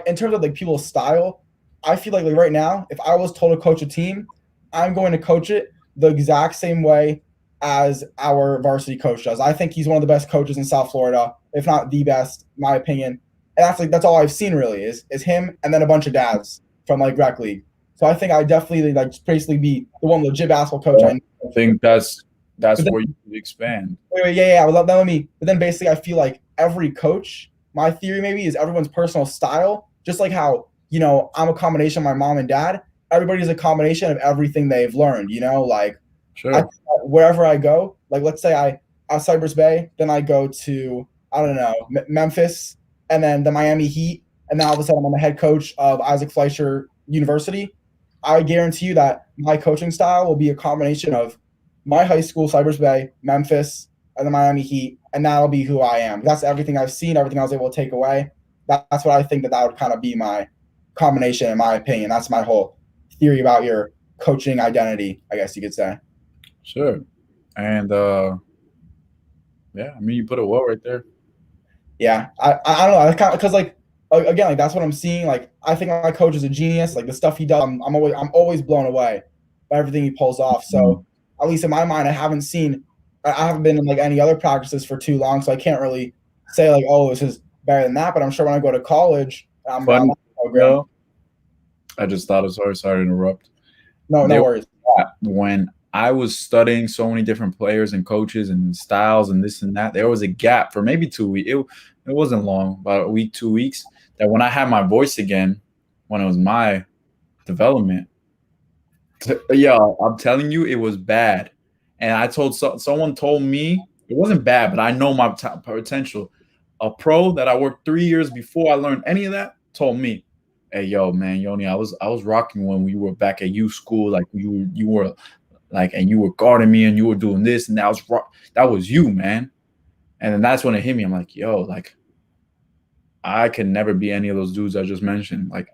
in terms of like people's style, I feel like right now, if I was told to coach a team, I'm going to coach it the exact same way as our varsity coach does. I think he's one of the best coaches in South Florida, if not the best, in my opinion. And that's all I've seen really is him, and then a bunch of dads from like rec league. So I think I definitely basically be the one legit basketball coach. I think that's where you expand. Wait, yeah. But then basically I feel like every coach, my theory maybe is everyone's personal style, just like how, I'm a combination of my mom and dad. Everybody's a combination of everything they've learned, like sure. Wherever I go, like let's say I at Cypress Bay, then I go to, I don't know, Memphis, and then the Miami Heat, and then all of a sudden I'm the head coach of Isaac Fleischer University. I guarantee you that my coaching style will be a combination of my high school, Cypress Bay, Memphis, and the Miami Heat, and that'll be who I am. That's everything I've seen, everything I was able to take away. That's what I think that would kind of be my combination, in my opinion. That's my whole theory about your coaching identity, I guess you could say. Sure. And you put it well right there. Yeah, I don't know. I kind of, because again, that's what I'm seeing. Like, I think my coach is a genius. Like the stuff he does, I'm always blown away by everything he pulls off. So at least in my mind, I haven't seen I haven't been in like any other practices for too long, so I can't really say like, oh, this is better than that. But I'm sure when I go to college, I'm around Funny, that program. though, I just thought of sorry to interrupt. No, no There worries. was that when I was studying so many different players and coaches and styles and this and that. There was a gap for maybe 2 weeks. It wasn't long, about a week, 2 weeks. That when I had my voice again, when it was my development, yeah, I'm telling you, it was bad. And I told someone told me it wasn't bad, but I know my potential. A pro that I worked 3 years before I learned any of that told me, "Hey, yo, man, Yoni, I was rocking when we were back at U school. Like you were like, and you were guarding me, and you were doing this, and that was you, man." And then that's when it hit me. I'm like, yo, like I can never be any of those dudes I just mentioned. Like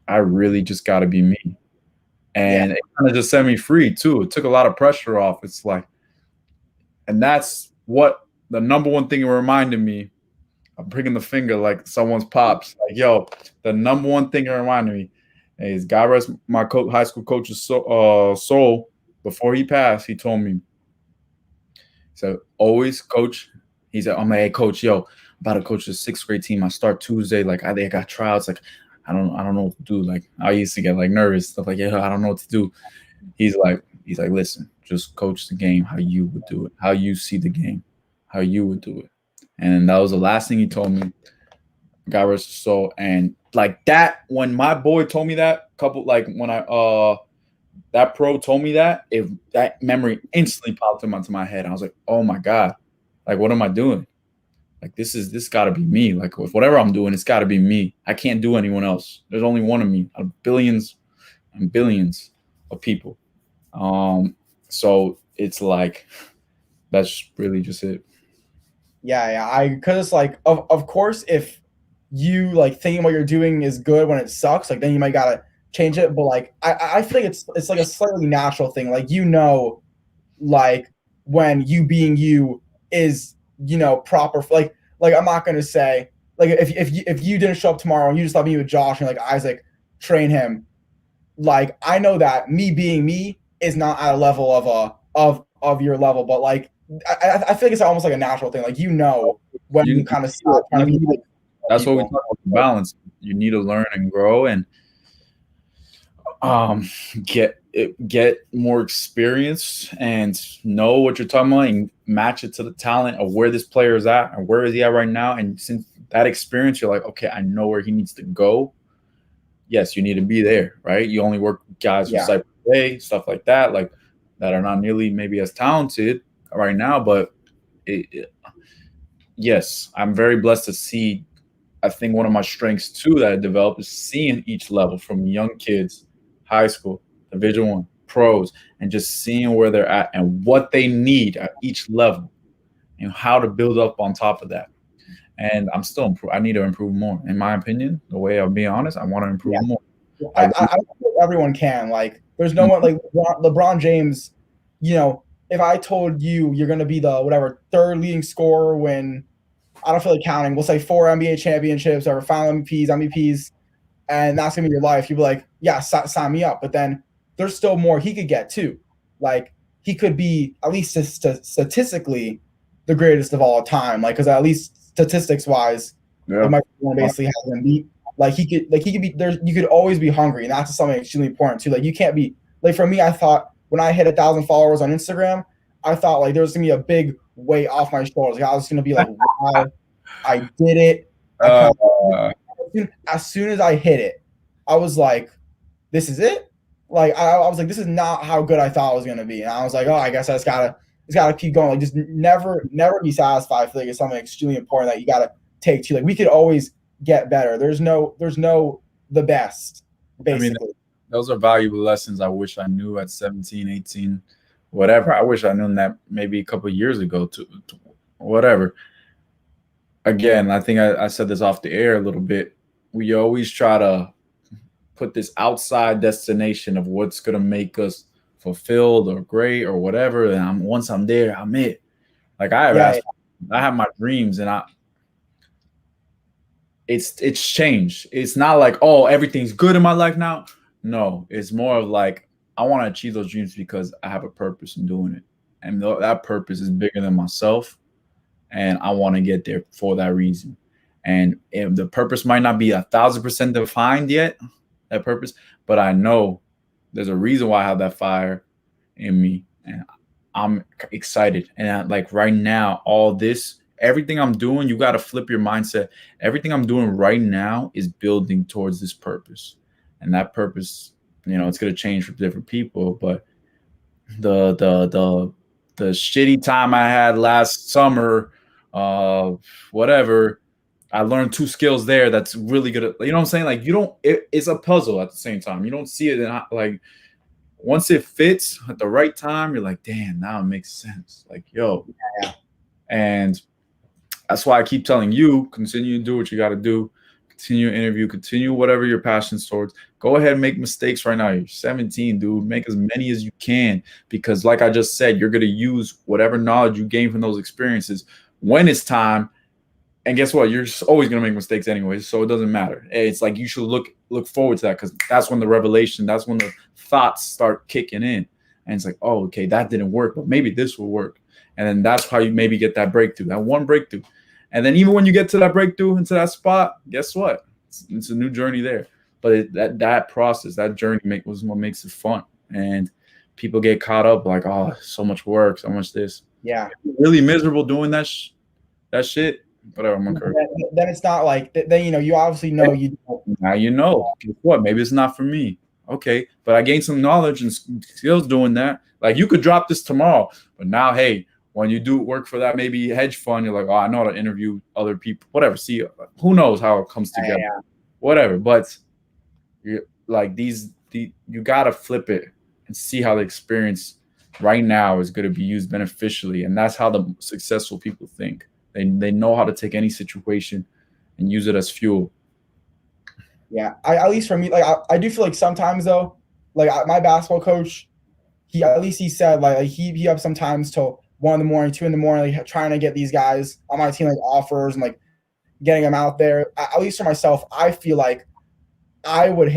I really just got to be me. Yeah, And it kind of just set me free too. It took a lot of pressure off. It's like, and that's what the number one thing it reminded me. I'm bringing the finger like someone's pops. Like, yo, the number one thing it reminded me is God rest my high school coach's soul. Before he passed, he told me, so always coach. He said, I'm like, hey coach, yo, I'm about to coach the sixth grade team. I start Tuesday. Like I got tryouts. Like I don't know what to do. Like I used to get like nervous stuff. Like yeah, I don't know what to do. He's like, listen, just coach the game how you would do it, how you see the game, how you would do it. And that was the last thing he told me. God rest his soul. And like that, when my boy told me that, couple like when I that pro told me that, if that memory instantly popped into my head. I was like, oh my God, like what am I doing? Like this gotta be me. Like with whatever I'm doing, it's gotta be me. I can't do anyone else. There's only one of me out of billions and billions of people. So it's like that's really just it. yeah. I because it's like of course if you like thinking what you're doing is good when it sucks, like then you might gotta change it. But like I feel like it's like a slightly natural thing. Like like when you being you is proper. Like I'm not gonna say like if you didn't show up tomorrow and you just let me with Josh and like Isaac train him, like I know that me being me is not at a level of of your level, but like I feel like it's almost like a natural thing. Like when you kind of stop trying to be like That's what we talk people. about, the balance. You need to learn and grow and um get more experience and know what you're talking about and match it to the talent of where this player is at and where is he at right now. And since that experience, you're like, okay, I know where he needs to go. Yes, you need to be there, right? You only work with guys from Yeah, Cypress Bay, stuff like that, like that are not nearly maybe as talented right now. But yes, I'm very blessed to see. I think one of my strengths too that I developed is seeing each level from young kids, high school, Division One, pros, and just seeing where they're at and what they need at each level and how to build up on top of that. And I'm still I need to improve more. In my opinion, the way I'm being honest, I want to improve yeah. more. I think everyone can. Like, there's no one like LeBron James. If I told you you're going to be the whatever third leading scorer when I don't feel like counting, we'll say 4 NBA championships or final MVPs, and that's gonna be your life. You'd be like, yeah, sign me up. But then there's still more he could get too. Like he could be at least statistically the greatest of all time. Like because at least statistics wise, like Yeah. Michael Jordan basically has him beat. Like he could be there. You could always be hungry, and that's something extremely important too. Like you can't be like for me. I thought when I hit 1,000 followers on Instagram, I thought like there was gonna be a big weight off my shoulders. Like I was gonna be like, wow, I did it. I Uh, kind as soon as I hit it, I was like, this is it. Like I was like, this is not how good I thought it was gonna be. And I was like, oh, I guess I just gotta keep going. Like just never be satisfied. I feel like it's something extremely important that you gotta take to. Like we could always get better. There's no the best, I mean, basically. those are valuable lessons I wish I knew at 17, 18, whatever. I wish I knew that maybe a couple of years ago, to whatever. Again, I think I said this off the air a little bit. We always try to put this outside destination of what's going to make us fulfilled or great or whatever. And once I'm there, I'm it. Like I have Yeah, asked, I have my dreams, and it's changed. It's not like, oh, everything's good in my life now. No, it's more of like I want to achieve those dreams because I have a purpose in doing it. and that purpose is bigger than myself, and I want to get there for that reason. And if the purpose might not be 1,000% defined yet, that purpose, but I know there's a reason why I have that fire in me, and I'm excited. And like right now, all this, everything I'm doing, you got to flip your mindset. Everything I'm doing right now is building towards this purpose, and that purpose, it's gonna change for different people. But the shitty time I had last summer, whatever, I learned 2 skills there. That's really good. You know what I'm saying? Like it's a puzzle at the same time. You don't see it in like once it fits at the right time, you're like, damn, now it makes sense. Like, yo. Yeah. And that's why I keep telling you, continue to do what you got to do. Continue to interview, continue whatever your passion's towards. Go ahead and make mistakes right now. You're 17, dude. Make as many as you can because, like I just said, you're going to use whatever knowledge you gain from those experiences when it's time. And guess what? You're just always going to make mistakes anyway, so it doesn't matter. It's like you should look forward to that because that's when the revelation, that's when the thoughts start kicking in. And it's like, oh, okay, that didn't work, but maybe this will work. And then that's how you maybe get that breakthrough, that one breakthrough. And then even when you get to that breakthrough, into that spot, guess what? It's a new journey there. But that process, that journey was what makes it fun. And people get caught up like, oh, so much work, so much this. Yeah. Really miserable doing that shit. Whatever, I'm encouraged. Then it's not like then you obviously know you don't. Now you know. Guess what? Maybe it's not for me. Okay, but I gained some knowledge and skills doing that. Like you could drop this tomorrow, but now, hey, when you do work for that maybe hedge fund, you're like, oh, I know how to interview other people. Whatever. See, who knows how it comes together? Yeah. Whatever. But you're like you gotta flip it and see how the experience right now is going to be used beneficially, and that's how the successful people think. They know how to take any situation and use it as fuel. Yeah, at least for me, like I do feel like sometimes though, like my basketball coach, he said like he up sometimes till 1 a.m, 2 a.m, like trying to get these guys on my team like offers and like getting them out there. At least for myself, I feel like I would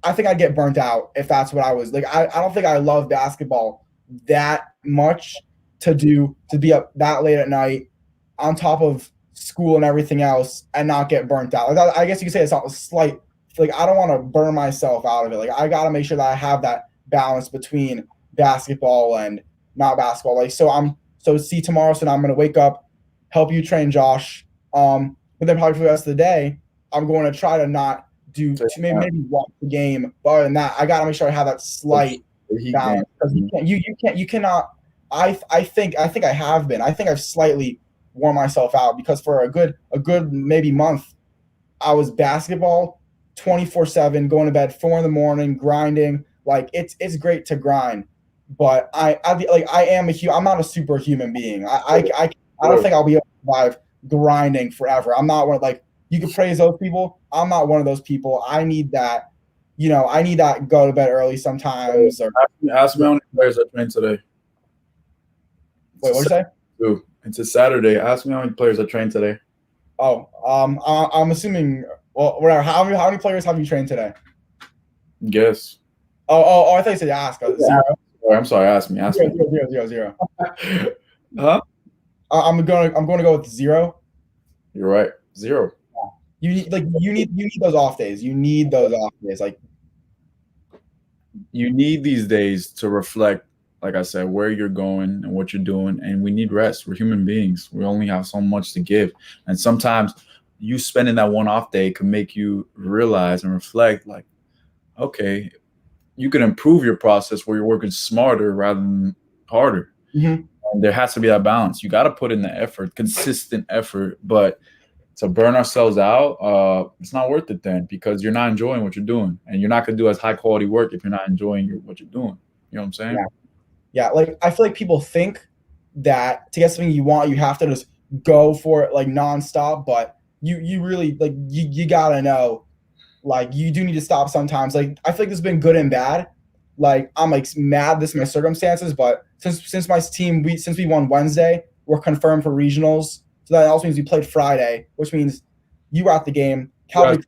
I think I'd get burnt out if that's what I was like. I don't think I love basketball that much to be up that late at night on top of school and everything else and not get burnt out. Like I guess you could say it's not a slight, like I don't want to burn myself out of it. Like I got to make sure that I have that balance between basketball and not basketball. Like see tomorrow, so now I'm going to wake up, help you train Josh. But then probably for the rest of the day, I'm going to try to not do maybe watch the game. But other than that, I got to make sure I have that slight balance because you cannot. I think I have been. I think I've slightly worn myself out because for a good maybe month, I was basketball 24/7, going to bed 4 a.m, grinding. Like it's great to grind, but I'm not a superhuman being. I don't think I'll be able to survive grinding forever. I'm not one of like you can praise those people. I'm not one of those people. I need that. I need that go to bed early sometimes. Or ask me how many players I trained today. Wait, what'd you say? Dude, it's a Saturday. Ask me how many players I trained today. Oh, I'm assuming. Well, whatever. How many players have you trained today? Guess. Oh! I thought you said ask. Zero. I'm sorry. Ask me. Zero. Huh? I'm going to go with 0. You're right. 0. You need those off days. You need those off days. Like you need these days to reflect. Like I said, where you're going and what you're doing, and we need rest. We're human beings. We only have so much to give, and sometimes you spending that one off day can make you realize and reflect. Like, okay, you can improve your process where you're working smarter rather than harder. Mm-hmm. And there has to be that balance. You got to put in the effort, consistent effort, but to burn ourselves out, it's not worth it then because you're not enjoying what you're doing, and you're not gonna do as high quality work if you're not enjoying what you're doing. You know what I'm saying? Yeah, like I feel like people think that to get something you want, you have to just go for it like nonstop. But you really like you gotta know, like you do need to stop sometimes. Like I feel like this has been good and bad. Like I'm like mad this is my circumstances, but since my team since we won Wednesday, we're confirmed for regionals. So that also means we played Friday, which means you were at the game. Calgary,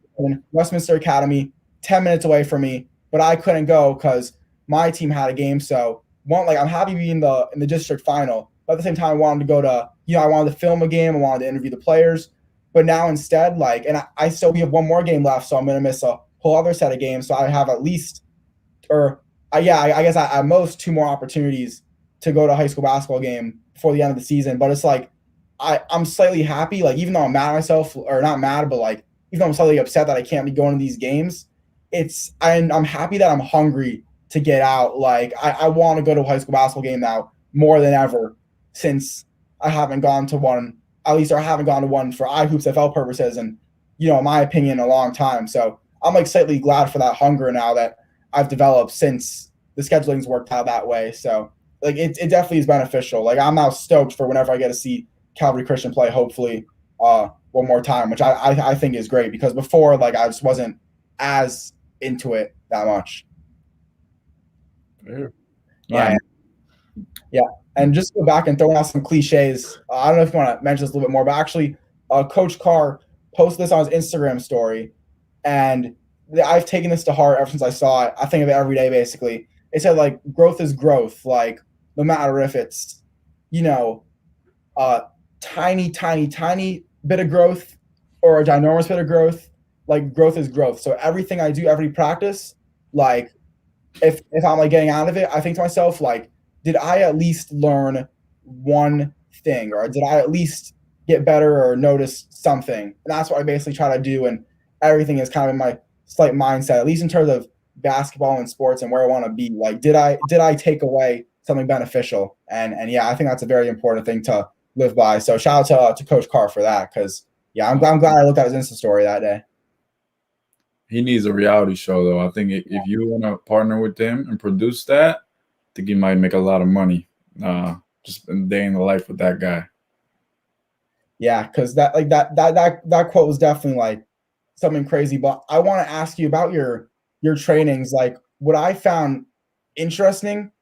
Westminster Academy, 10 minutes away from me, but I couldn't go because my team had a game. So I'm happy being in the district final, but at the same time I wanted to go to I wanted to film a game, I wanted to interview the players, but now instead and I still we have one more game left, so I'm gonna miss a whole other set of games, so I have at least or I guess at most two more opportunities to go to a high school basketball game before the end of the season. But it's like I'm slightly happy, like even though I'm mad at myself, or not mad, but like even though I'm slightly upset that I can't be going to these games, I'm happy that I'm hungry to get out. Like I want to go to a high school basketball game now more than ever since I haven't gone to one, at least or I haven't gone to one for iHoops FL purposes and in my opinion, a long time. So I'm like slightly glad for that hunger now that I've developed since the scheduling's worked out that way. So like it definitely is beneficial. Like I'm now stoked for whenever I get to see Calvary Christian play, hopefully one more time, which I think is great because before like I just wasn't as into it that much. Fair. Yeah. Yeah. And just go back and throw out some cliches. I don't know if you want to mention this a little bit more, but actually Coach Carr posted this on his Instagram story, and I've taken this to heart ever since I saw it. I think of it every day, basically. It said, like, growth is growth. Like, no matter if it's, a tiny, tiny, tiny bit of growth or a ginormous bit of growth, like, growth is growth. So everything I do, every practice, like, if I'm, like, getting out of it, I think to myself, like, did I at least learn one thing? Or did I at least get better or notice something? And that's what I basically try to do. And everything is kind of in my slight mindset, at least in terms of basketball and sports and where I want to be. Like, did I take away something beneficial? And yeah, I think that's a very important thing to live by. So shout out to Coach Carr for that, because yeah, I'm glad I looked at his Insta story that day. He needs a reality show, though. I think if you want to partner with him and produce that, I think you might make a lot of money. Just a day in the life with that guy. Yeah, because that quote was definitely like something crazy. But I want to ask you about your trainings. Like, what I found interesting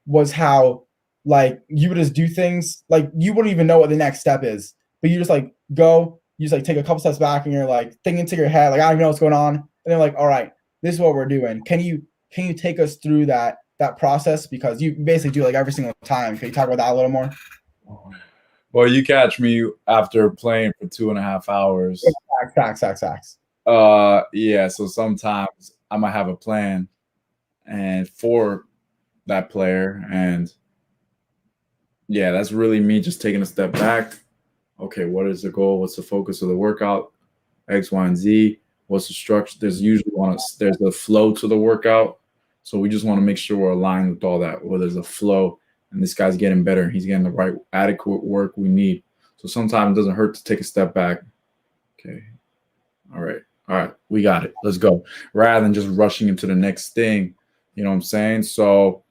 was how like you would just do things like you wouldn't even know what the next step is, but you just like go, you just like take a couple steps back and you're like thinking to your head, like I don't even know what's going on. And they're like, all right, this is what we're doing. Can you take us through that process? Because you basically do like every single time. Can you talk about that a little more? Well, you catch me after playing for 2.5 hours. Facts. Yeah. So sometimes I might have a plan and for that player, and yeah, that's really me just taking a step back. Okay, what is the goal? What's the focus of the workout? X, Y, and Z. What's the structure? There's usually there's a flow to the workout, so we just want to make sure we're aligned with all that. Well, there's a flow, and this guy's getting better. He's getting the right adequate work we need. So sometimes it doesn't hurt to take a step back. Okay, all right, we got it. Let's go. Rather than just rushing into the next thing, you know what I'm saying? So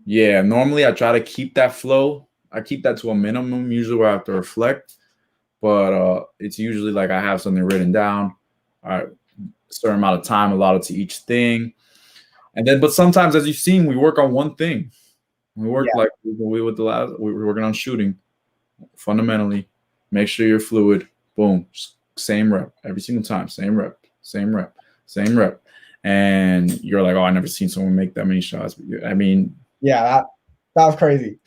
yeah, normally I try to keep that flow. I keep that to a minimum, usually where I have to reflect. But it's usually like I have something written down. All right, a certain amount of time allotted to each thing. And then, but sometimes, as you've seen, we work on one thing. We work like we with the last, we were working on shooting. Fundamentally, make sure you're fluid. Boom. Same rep every single time. Same rep. And you're like, oh, I never seen someone make that many shots. I mean, yeah, that was crazy.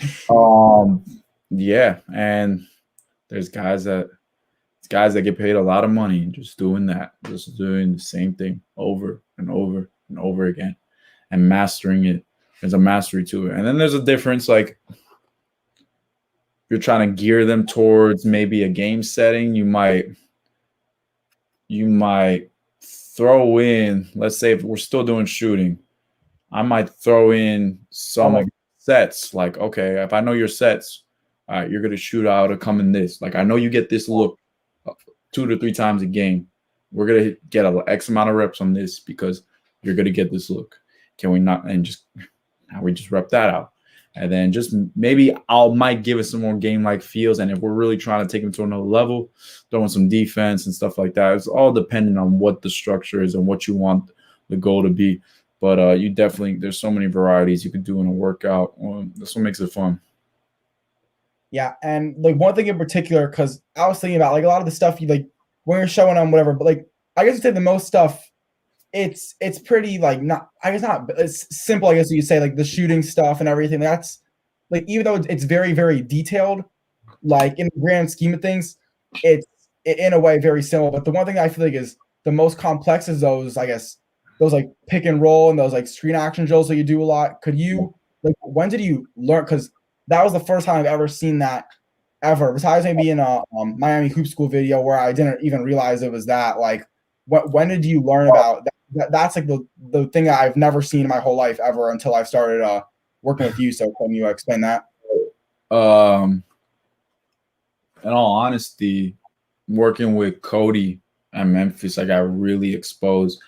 Yeah, and there's guys that get paid a lot of money just doing that, just doing the same thing over and over and over again and mastering it. There's a mastery to it. And then there's a difference, like you're trying to gear them towards maybe a game setting. You might throw in, let's say if we're still doing shooting, I might throw in some sets. Like, okay, if I know your sets, all right, you're going to shoot out or come in this. Like, I know you get this look 2 to 3 times a game. We're going to get an X amount of reps on this because you're going to get this look. Can we not? And just how we just rep that out. And then just maybe might give it some more game-like feels. And if we're really trying to take them to another level, throwing some defense and stuff like that. It's all dependent on what the structure is and what you want the goal to be. But you definitely, there's so many varieties you could do in a workout. That's what makes it fun. Yeah, and like one thing in particular, because I was thinking about like a lot of the stuff you like when you're showing them whatever, but like I guess you say the most stuff it's pretty like not I guess not it's simple I guess you say like the shooting stuff and everything that's like even though it's very very detailed like in the grand scheme of things it's in a way very simple but the one thing I feel like is the most complex is those I guess those like pick and roll and those like screen action drills that you do a lot. Could you like when did you learn because that was the first time I've ever seen that ever besides maybe in a Miami Hoop School video where I didn't even realize it was that like when did you learn about that's like the thing that I've never seen in my whole life ever until I started working with you. So can you explain that? Um, in all honesty, working with Cody at Memphis, I got really exposed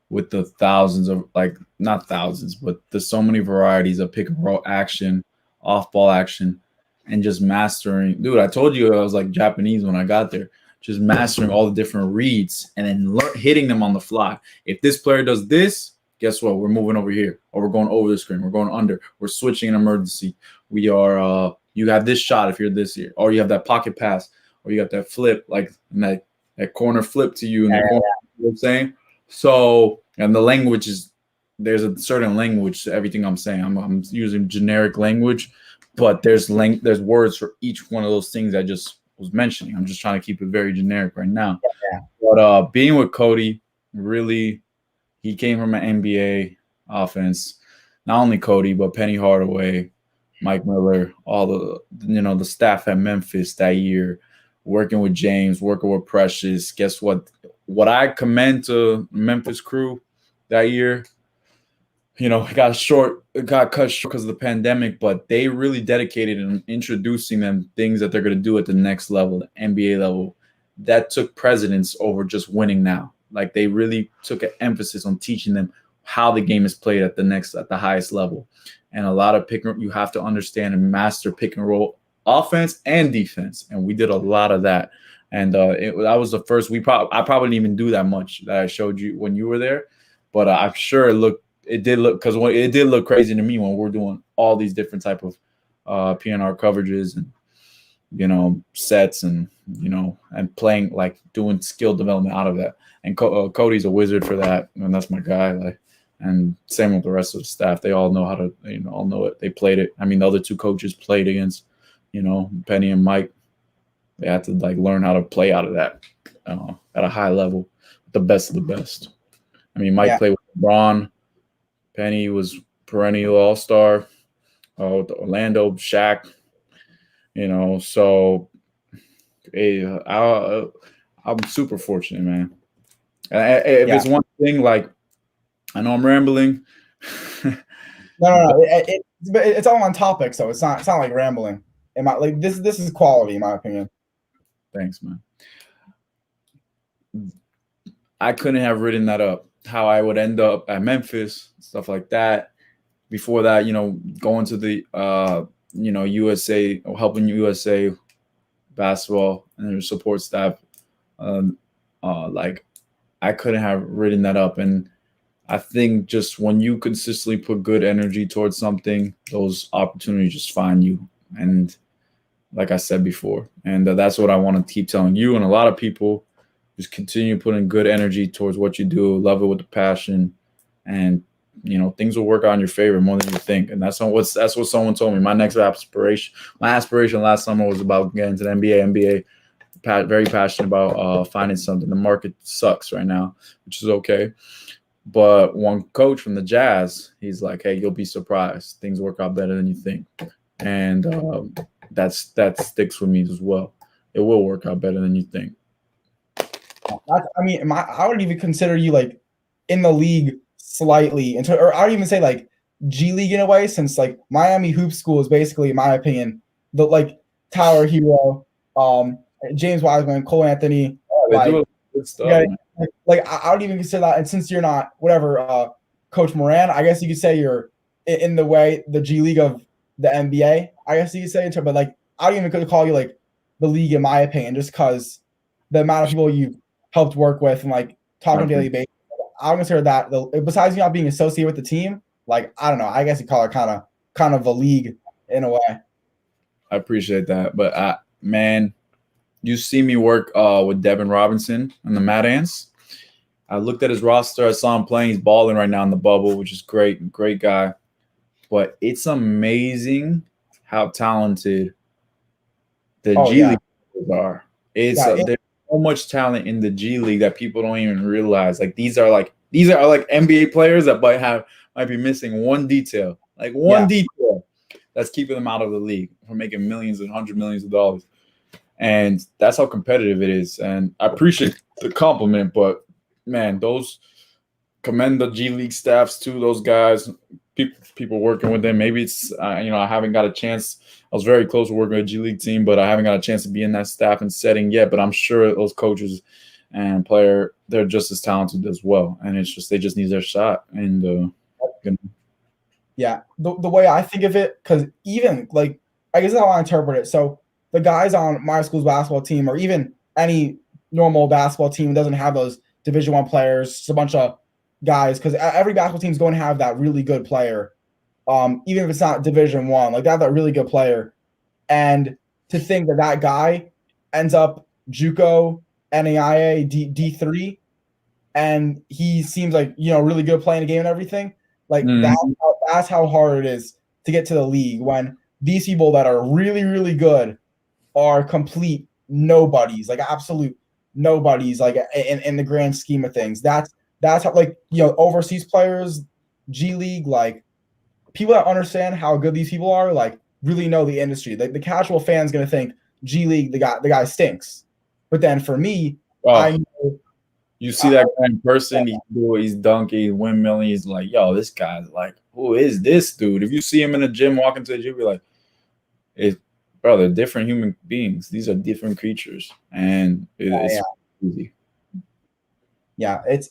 with the thousands of like not thousands, but there's so many varieties of pick and roll action, off ball action, and just mastering. Dude, I told you I was like Japanese when I got there. Just mastering all the different reads and then hitting them on the fly. If this player does this, guess what? We're moving over here, or we're going over the screen. We're going under. We're switching an emergency. We are. You have this shot if you're this here, or you have that pocket pass, or you got that flip, like that corner flip to you in the corner. You know what I'm saying? So, and the language is there's a certain language to everything I'm saying. I'm using generic language, but there's words for each one of those things I just was mentioning. I'm just trying to keep it very generic right now. Yeah. But being with Cody, really, he came from an NBA offense. Not only Cody, but Penny Hardaway, Mike Miller, all the staff at Memphis that year, working with James, working with Precious. Guess what? What I commend to Memphis crew that year, it got cut short because of the pandemic, but they really dedicated in introducing them things that they're going to do at the next level, the NBA level. That took precedence over just winning now. Like they really took an emphasis on teaching them how the game is played at the highest level. And a lot of you have to understand and master pick and roll offense and defense. And we did a lot of that. And that was the first I probably didn't even do that much that I showed you when you were there, but I'm sure it did look crazy to me when we're doing all these different type of PNR coverages and sets and and playing like doing skill development out of that. And Cody's a wizard for that, and that's my guy. Like, and same with the rest of the staff. They all know how to all know it. They played it. I mean, the other two coaches played against Penny and Mike. They had to like learn how to play out of that at a high level, the best of the best. I mean, Mike played with LeBron. Penny was perennial all-star. With Orlando, Shaq. So I'm super fortunate, man. If it's one thing, like I know I'm rambling. No. It's all on topic, so it's not like rambling. This is quality, in my opinion. Thanks, man. I couldn't have written that up. How I would end up at Memphis, stuff like that. Before that, going to the USA or helping USA basketball and their support staff. Like I couldn't have written that up. And I think just when you consistently put good energy towards something, those opportunities just find you. And like I said before, and that's what I want to keep telling you and a lot of people. Just continue putting good energy towards what you do, love it with the passion, and things will work out in your favor more than you think. And that's what someone told me. My aspiration last summer was about getting to the NBA. Very passionate about finding something. The market sucks right now, which is okay. But one coach from the Jazz, he's like, "Hey, you'll be surprised. Things work out better than you think," and that sticks with me as well. It will work out better than you think. I would even consider you like in the league slightly, or I would even say like G League in a way, since like Miami Hoop School is basically, in my opinion, the like Tower Hero, James Wiseman, Cole Anthony, good stuff. I would even consider that. And since you're not Coach Moran, I guess you could say you're in the way the G League of the NBA. I guess you could say, but like I don't even call you like the league in my opinion, just because the amount of people you've helped work with and like talk on a daily basis. I would consider that besides you not being associated with the team, like I don't know, I guess you call it kind of a league in a way. I appreciate that, but man, you see me work with Devin Robinson and the Mad Ants. I looked at his roster. I saw him playing. He's balling right now in the bubble, which is great. Great guy. But it's amazing how talented the Oh G yeah, League players are. yeah, There's so much talent in the G League that people don't even realize. Like these are like NBA players that might be missing one detail, like one yeah. detail that's keeping them out of the league from making millions and hundred millions of dollars. And that's how competitive it is. And I appreciate the compliment, but man, those commend the G League staffs too. Those guys, people working with them. Maybe it's I haven't got a chance. I was very close to working with a G League team, but I haven't got a chance to be in that staff and setting yet. But I'm sure those coaches and player, they're just as talented as well. And it's just they just need their shot. And Yeah, the way I think of it, because even like I guess that's how I interpret it. So the guys on my school's basketball team, or even any normal basketball team, doesn't have those Division One players. It's a bunch of guys because every basketball team is going to have that really good player, even if it's not Division One. Like they have that really good player, and to think that that guy ends up JUCO, NAIA, D3, and he seems like really good playing the game and everything. Like mm, that's how hard it is to get to the league when these people that are really really good are complete nobodies, like absolute nobodies, like in the grand scheme of things. That's how like overseas players, G League, like people that understand how good these people are, like really know the industry. Like the casual fan's gonna think G League the guy stinks, but then for me, oh, I know you see that guy in person, he's dunking, he's windmilling. He's like, yo, this guy's like, who is this dude? If you see him in a gym walking to the gym, you're like, it, bro, they're different human beings. These are different creatures, and yeah, it's easy. yeah, it's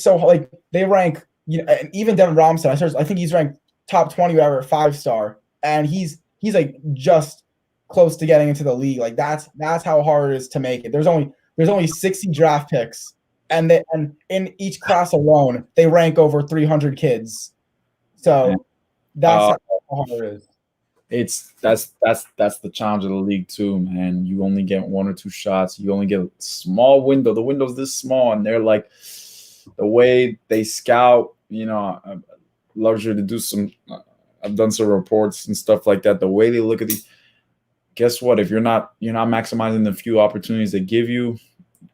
so like they rank and even Devin Robinson. I think he's ranked top 20 whatever 5-star, and he's like just close to getting into the league. Like that's how hard it is to make it. There's only 60 draft picks, and in each class alone they rank over 300 kids. So that's Uh, how hard it is. it's that's the challenge of the league too, man. You only get one or two shots. You only get a small window. The window's this small, and they're like the way they scout. I've luxury to do some. I've done some reports and stuff like that. The way they look at these. Guess what? If you're not maximizing the few opportunities they give you,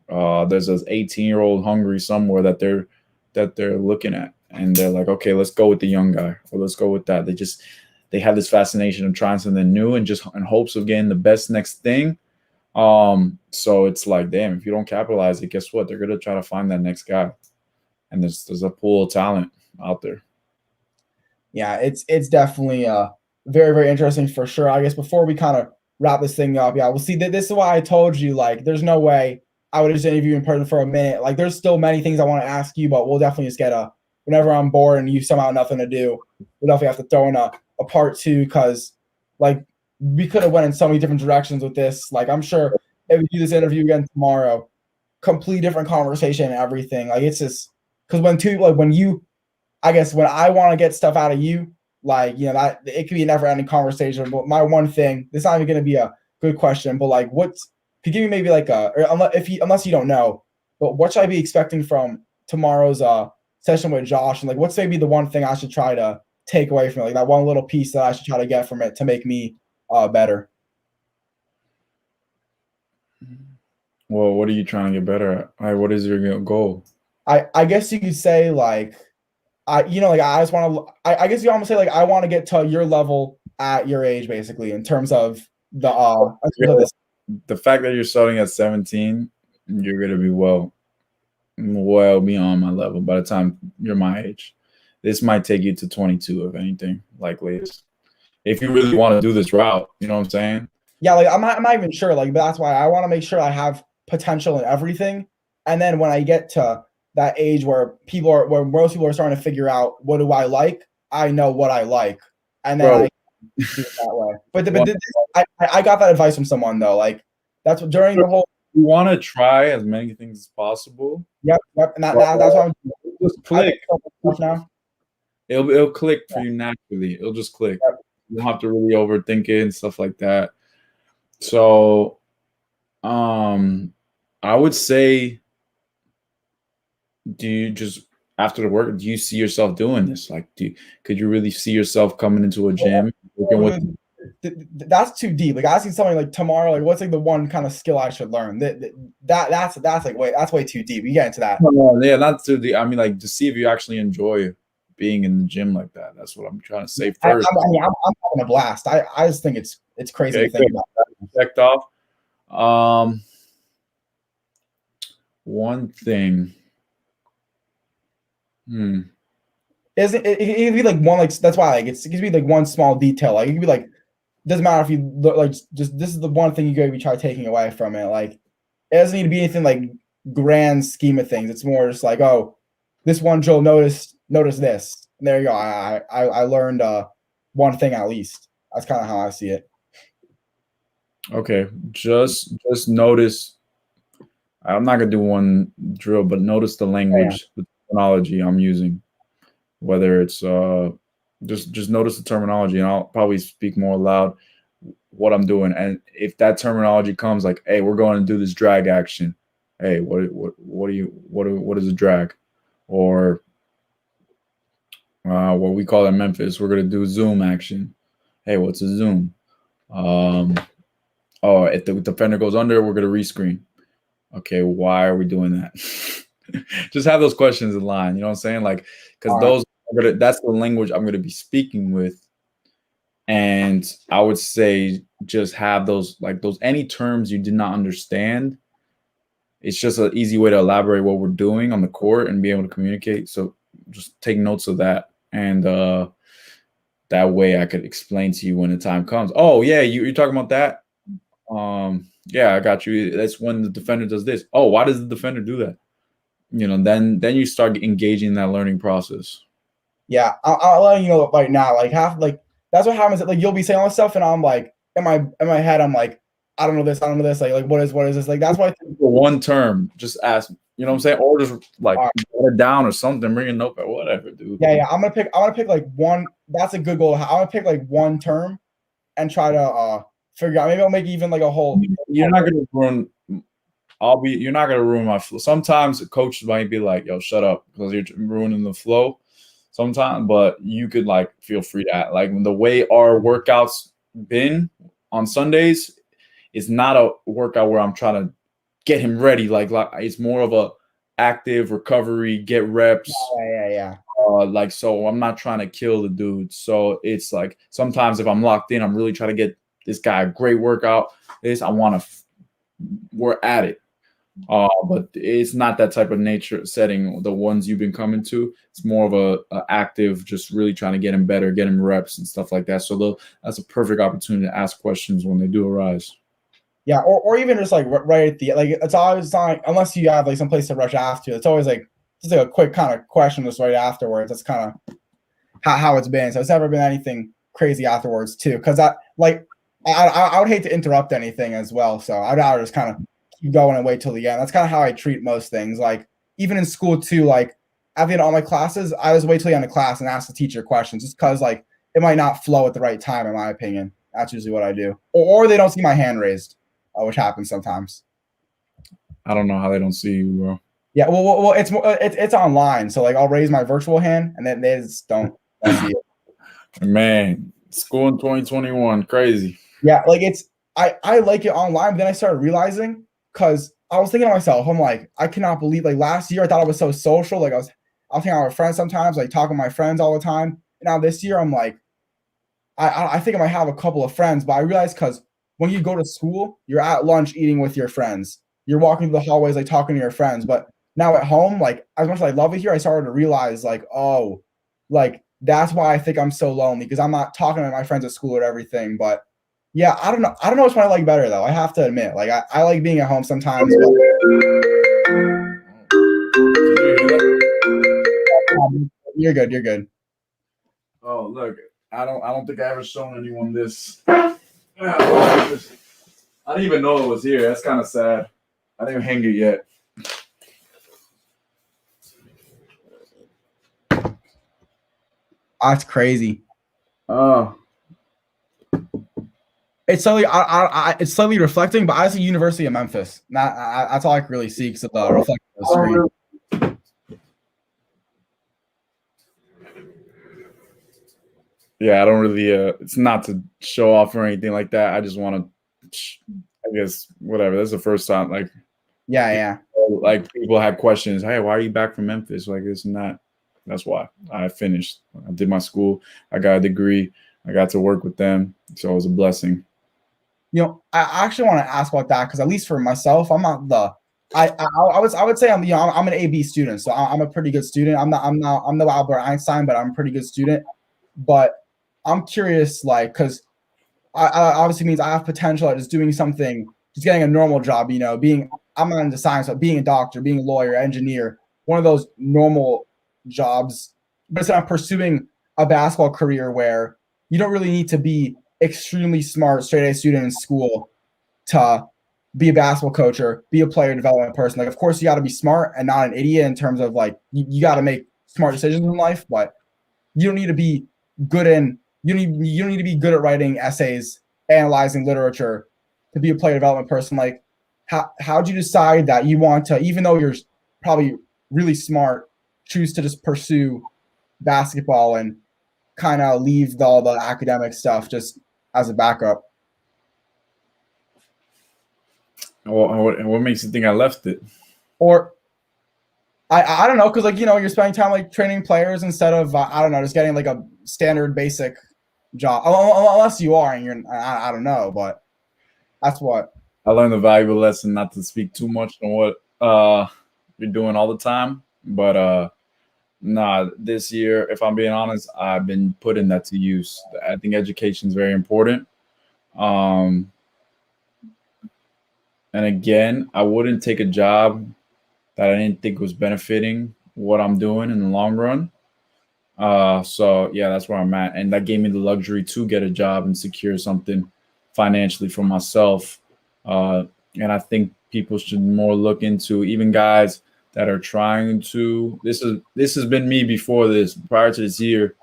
there's this 18-year-old hungry somewhere that they're looking at, and they're like, okay, let's go with the young guy, or let's go with that. They have this fascination of trying something new and just in hopes of getting the best next thing. So it's like, damn, if you don't capitalize it, guess what? They're gonna try to find that next guy, and there's a pool of talent out there. Yeah, it's definitely very very interesting for sure. I guess before we kind of wrap this thing up, yeah, we'll see that this is why I told you like there's no way I would just interview in person for a minute. Like there's still many things I want to ask you, but we'll definitely just get whenever I'm bored and you somehow have nothing to do, we'll definitely have to throw in a part two because like we could have went in so many different directions with this. Like I'm sure if we do this interview again tomorrow, complete different conversation and everything. Like it's just because I guess when I want to get stuff out of you, like that it could be a never-ending conversation. But my one thing, this is not even going to be a good question, but like, could you give me maybe like unless you don't know, but what should I be expecting from tomorrow's session with Josh, and like what's maybe the one thing I should try to take away from it, like that one little piece that I should try to get from it to make me better. Well, what are you trying to get better at? Like, what is your goal? I guess you could say like like I just want to. I guess you almost say like I want to get to your level at your age, basically, in terms of The fact that you're starting at 17, you're gonna be well beyond my level by the time you're my age. This might take you to 22, if anything, likely. If you really want to do this route, you know what I'm saying? Yeah, like I'm not even sure. Like that's why I want to make sure I have potential in everything, and then when I get to that age where most people are starting to figure out what do I like, I know what I like, and then I do it that way. I got that advice from someone though. Like that's what during the whole. You want to try as many things as possible. Yep, and that's what I'm doing. Just click. Now. It'll click for you naturally. It'll just click. Yep. You don't have to really overthink it and stuff like that. So, I would say do you just after the work, do you see yourself doing this? Like, could you really see yourself coming into a gym working with? That's too deep. Like asking something like tomorrow, like what's like the one kind of skill I should learn? That's like that's way too deep. We get into that. No, yeah, not to the. I mean, like to see if you actually enjoy being in the gym like that. That's what I'm trying to say first. I'm having a blast. I just think it's crazy Okay, to think good. about. Checked off. One thing. Isn't it could be like one like that's why like it could be like one small detail. Like it could be like doesn't matter if you look like just this is the one thing you gotta be try taking away from it. Like it doesn't need to be anything like grand scheme of things. It's more just like, oh, this one Joel notice this. And there you go. I learned one thing at least. That's kind of how I see it. Okay, just notice. I'm not gonna do one drill, but notice the language, the terminology I'm using. Whether it's just notice the terminology, and I'll probably speak more loud what I'm doing. And if that terminology comes like, "Hey, we're going to do this drag action," hey, what is a drag? Or what we call in Memphis, we're gonna do zoom action. Hey, what's a zoom? Oh, if the defender goes under, we're gonna rescreen. Okay, why are we doing that? Just have those questions in line. You know what I'm saying? Like, because that's the language I'm gonna be speaking with. And I would say just have those any terms you did not understand. It's just an easy way to elaborate what we're doing on the court and be able to communicate. So just take notes of that. And that way I could explain to you when the time comes. Oh, yeah, you're talking about that? Yeah, I got you. That's when the defender does this. Oh, why does the defender do that? Then you start engaging in that learning process. Yeah, I'll let you know right now. Like that's what happens. Like you'll be saying all this stuff, and I'm like, in my head, I'm like, I don't know this, I don't know this. Like what is this? Like that's why one term. Just ask. You know what I'm saying? Or just like write it down or something. Bring a notepad, whatever, dude. Yeah. I'm gonna pick like one. That's a good goal. I'm gonna pick like one term and try to figure out. Maybe I'll make even like a whole. You're not gonna ruin. You're not gonna ruin my flow. Sometimes the coaches might be like, "Yo, shut up," because you're ruining the flow. Sometimes, but you could like feel free to act. Like the way our workouts been on Sundays, it's not a workout where I'm trying to get him ready. Like it's more of a active recovery, get reps. Yeah. Like so, I'm not trying to kill the dude. So it's like sometimes if I'm locked in, I'm really trying to get this guy a great workout. We're at it. But it's not that type of nature setting. The ones you've been coming to, it's more of a active, just really trying to get him better, get him reps and stuff like that. So that's a perfect opportunity to ask questions when they do arise. Yeah, or even just like right at the like it's always like unless you have like some place to rush after. It's always like just like a quick kind of question just right afterwards. That's kind of how it's been. So it's never been anything crazy afterwards too. Because I would hate to interrupt anything as well. So I'd rather just kind of keep going and wait till the end. That's kind of how I treat most things. Like even in school too, like at the end of all my classes, I just wait till the end of class and ask the teacher questions just because like it might not flow at the right time, in my opinion. That's usually what I do. Or they don't see my hand raised, which happens sometimes. I don't know how they don't see you, bro. Yeah, well, it's online, so like I'll raise my virtual hand, and then they just don't see it. Man, school in 2021, crazy. Yeah, like I like it online, but then I started realizing because I was thinking to myself, I'm like, I cannot believe like last year I thought I was so social, like I'll hang out with friends sometimes, like talking to my friends all the time. And now this year I'm like, I think I might have a couple of friends, but I realized because when you go to school, you're at lunch eating with your friends, you're walking through the hallways like talking to your friends, but now at home, like as much as I love it here, I started to realize like, oh, like that's why I think I'm so lonely because I'm not talking to my friends at school or everything. But yeah, I don't know. I don't know which one I like better though. I have to admit, like I like being at home sometimes. But you're good. You're good. Oh, look, I don't think I ever shown anyone this. I didn't even know it was here. That's kind of sad. I didn't hang it yet. That's crazy. Oh. It's slightly reflecting, but I see University of Memphis. That's all I can really see because of the reflecting on the screen. Yeah, I don't really. It's not to show off or anything like that. I just want to. I guess whatever. That's the first time. Yeah, yeah. Like people had questions. Hey, why are you back from Memphis? Like this and that. That's why I finished. I did my school. I got a degree. I got to work with them, so it was a blessing. I actually want to ask about that because at least for myself, I'm not the I would say I'm an AB student, so I'm a pretty good student. I'm no Albert Einstein, but I'm a pretty good student. But I'm curious, like, because I obviously means I have potential at just doing something, just getting a normal job. Being I'm not into science, but being a doctor, being a lawyer, engineer, one of those normal jobs. But it's not pursuing a basketball career where you don't really need to be extremely smart, straight A student in school to be a basketball coach or be a player development person. Like, of course, you got to be smart and not an idiot in terms of like you got to make smart decisions in life, but you don't need to be good in you don't need to be good at writing essays, analyzing literature to be a player development person. Like, how'd you decide that you want to, even though you're probably really smart, choose to just pursue basketball and kind of leave all the academic stuff just as a backup? What makes you think I left it? Or I don't know, because like you're spending time like training players instead of I don't know, just getting like a standard basic job. Unless you are, and I don't know, but that's what. I learned a valuable lesson not to speak too much on what you're doing all the time. But nah, this year, if I'm being honest, I've been putting that to use. I think education is very important. Um, and again, I wouldn't take a job that I didn't think was benefiting what I'm doing in the long run. So yeah, that's where I'm at, and that gave me the luxury to get a job and secure something financially for myself. And I think people should more look into even guys that are trying to. This has been me before this. Prior to this year,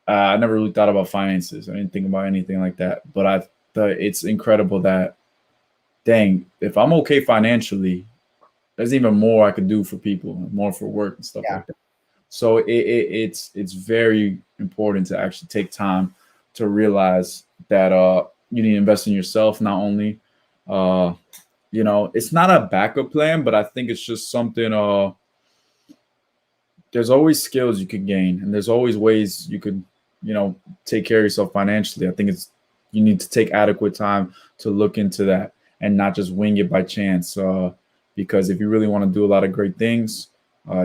I never really thought about finances. I didn't think about anything like that. But I thought it's incredible that dang, if I'm okay financially, there's even more I could do for people, more for work and stuff Yeah, like that. So it's very important to actually take time to realize that you need to invest in yourself. Not only uh, it's not a backup plan, but I think it's just something. There's always skills you could gain, and there's always ways you could take care of yourself financially. I think it's you need to take adequate time to look into that and not just wing it by chance. Because if you really want to do a lot of great things,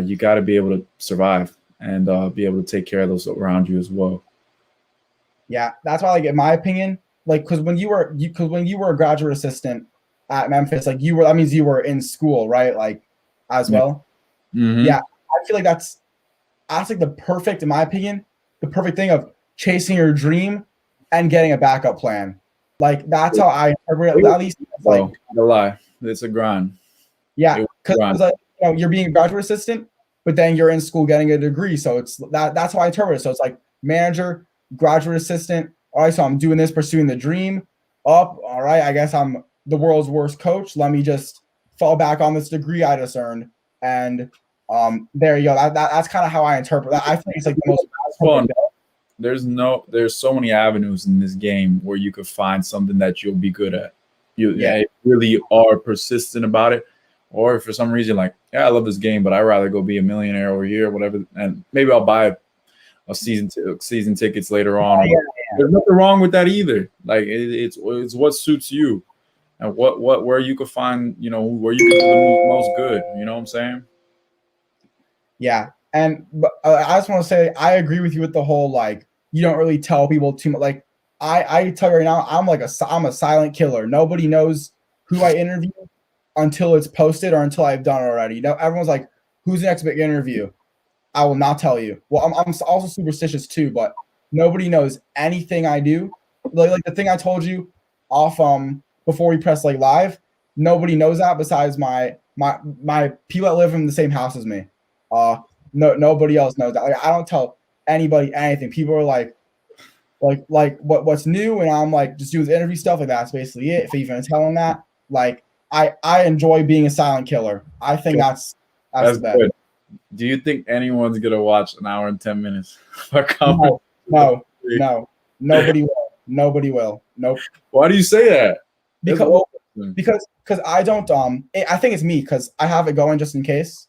you got to be able to survive and be able to take care of those around you as well. yeah. That's why, like, in my opinion, like, because when you were a graduate assistant at Memphis, like you were, that means you were in school, right? Like, as Yeah. well. Mm-hmm. Yeah, I feel like that's like the perfect, in my opinion, the perfect thing of chasing your dream and getting a backup plan. Like that's how I interpret it. At least it's like, Well, no lie, it's a grind. It yeah, was a because grind. like, you're being a graduate assistant, but then you're in school getting a degree. So it's that's how I interpret it. So it's like manager, graduate assistant. All right, so I'm doing this, pursuing the dream. Up, all right. I guess I'm the world's worst coach. Let me just fall back on this degree I just earned, and there you go. That's kind of how I interpret that. I think it's like the most It's fun. There's so many avenues in this game where you could find something that you'll be good at. yeah, You really are persistent about it, or if for some reason like, yeah, I love this game, but I'd rather go be a millionaire over here, whatever, and maybe I'll buy a season tickets later on. yeah. There's nothing wrong with that either. Like it's what suits you and what where you could find where you could do the most good. You know what I'm saying? Yeah, and but I just want to say I agree with you with the whole like you don't really tell people too much. Like I tell you right now, I'm a silent killer. Nobody knows who I interview until it's posted or until I've done it already. Everyone's like, "Who's the next big interview?" I will not tell you. Well, I'm also superstitious too, but nobody knows anything I do. Like the thing I told you off before we press like live. Nobody knows that besides my people that live in the same house as me. Uh, nobody else knows that. Like I don't tell anybody anything. People are like what's new, and I'm like just doing interview stuff. Like that's basically it. If I even tell them that, like I enjoy being a silent killer. I think that's That's the best. good. Do you think anyone's gonna watch an hour and 10 minutes? No, no. no, nobody will. Nobody will. Nope. Why do you say that? Because I don't I think it's me because I have it going just in case.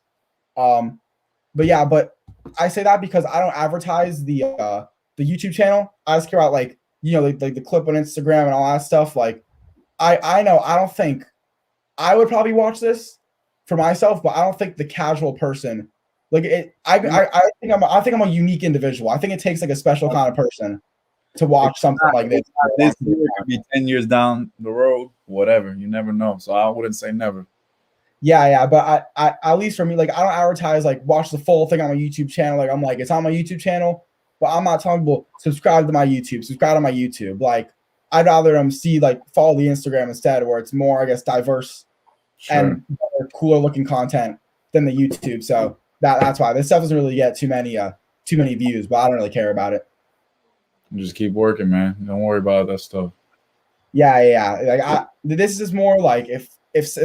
But yeah, but I say that because I don't advertise the YouTube channel. I just care about like like the clip on Instagram and all that stuff. Like I know I don't think I would probably watch this for myself, but I don't think the casual person like it. I think I'm a unique individual. I think it takes like a special kind of person to watch something like this. This year could be 10 years down the road, whatever. You never know. So I wouldn't say never. Yeah, but I at least for me, like I don't advertise like watch the full thing on my YouTube channel. Like I'm like it's on my YouTube channel, but I'm not telling people subscribe to my YouTube, subscribe to my YouTube. Like I'd rather see like follow the Instagram instead, where it's more I guess diverse and cooler looking content than the YouTube. So that's why this stuff doesn't really get too many views, but I don't really care about it. Just keep working, man. Don't worry about that stuff. Yeah. Like this is more like if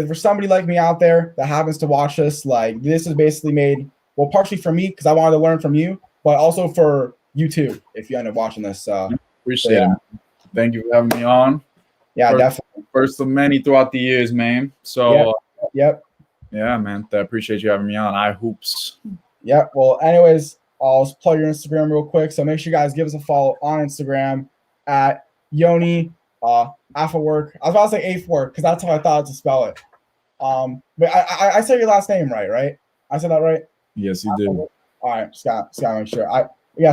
for somebody like me out there that happens to watch this, like this is basically made partially for me because I wanted to learn from you, but also for you too if you end up watching this. Appreciate it. Thank you for having me on. Yeah, definitely. First of many throughout the years, man. So yep. Yeah, man. I appreciate you having me on. iHoops. Yep. Well, anyways, I'll just plug your Instagram real quick. So make sure you guys give us a follow on Instagram at Yoni Afework. I was about to say Afework because that's how I thought to spell it. But I said your last name right? I said that right? Yes, you did. All right, just gotta make sure.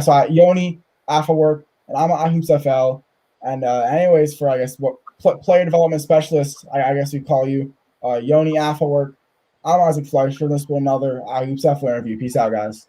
So Yoni Afework, and I'm iHoops FL. And anyways, for I guess what player development specialist, I guess we call you Yoni Afework. I'm Isaac Fleischer. This will another iHoops FL interview. Peace out, guys.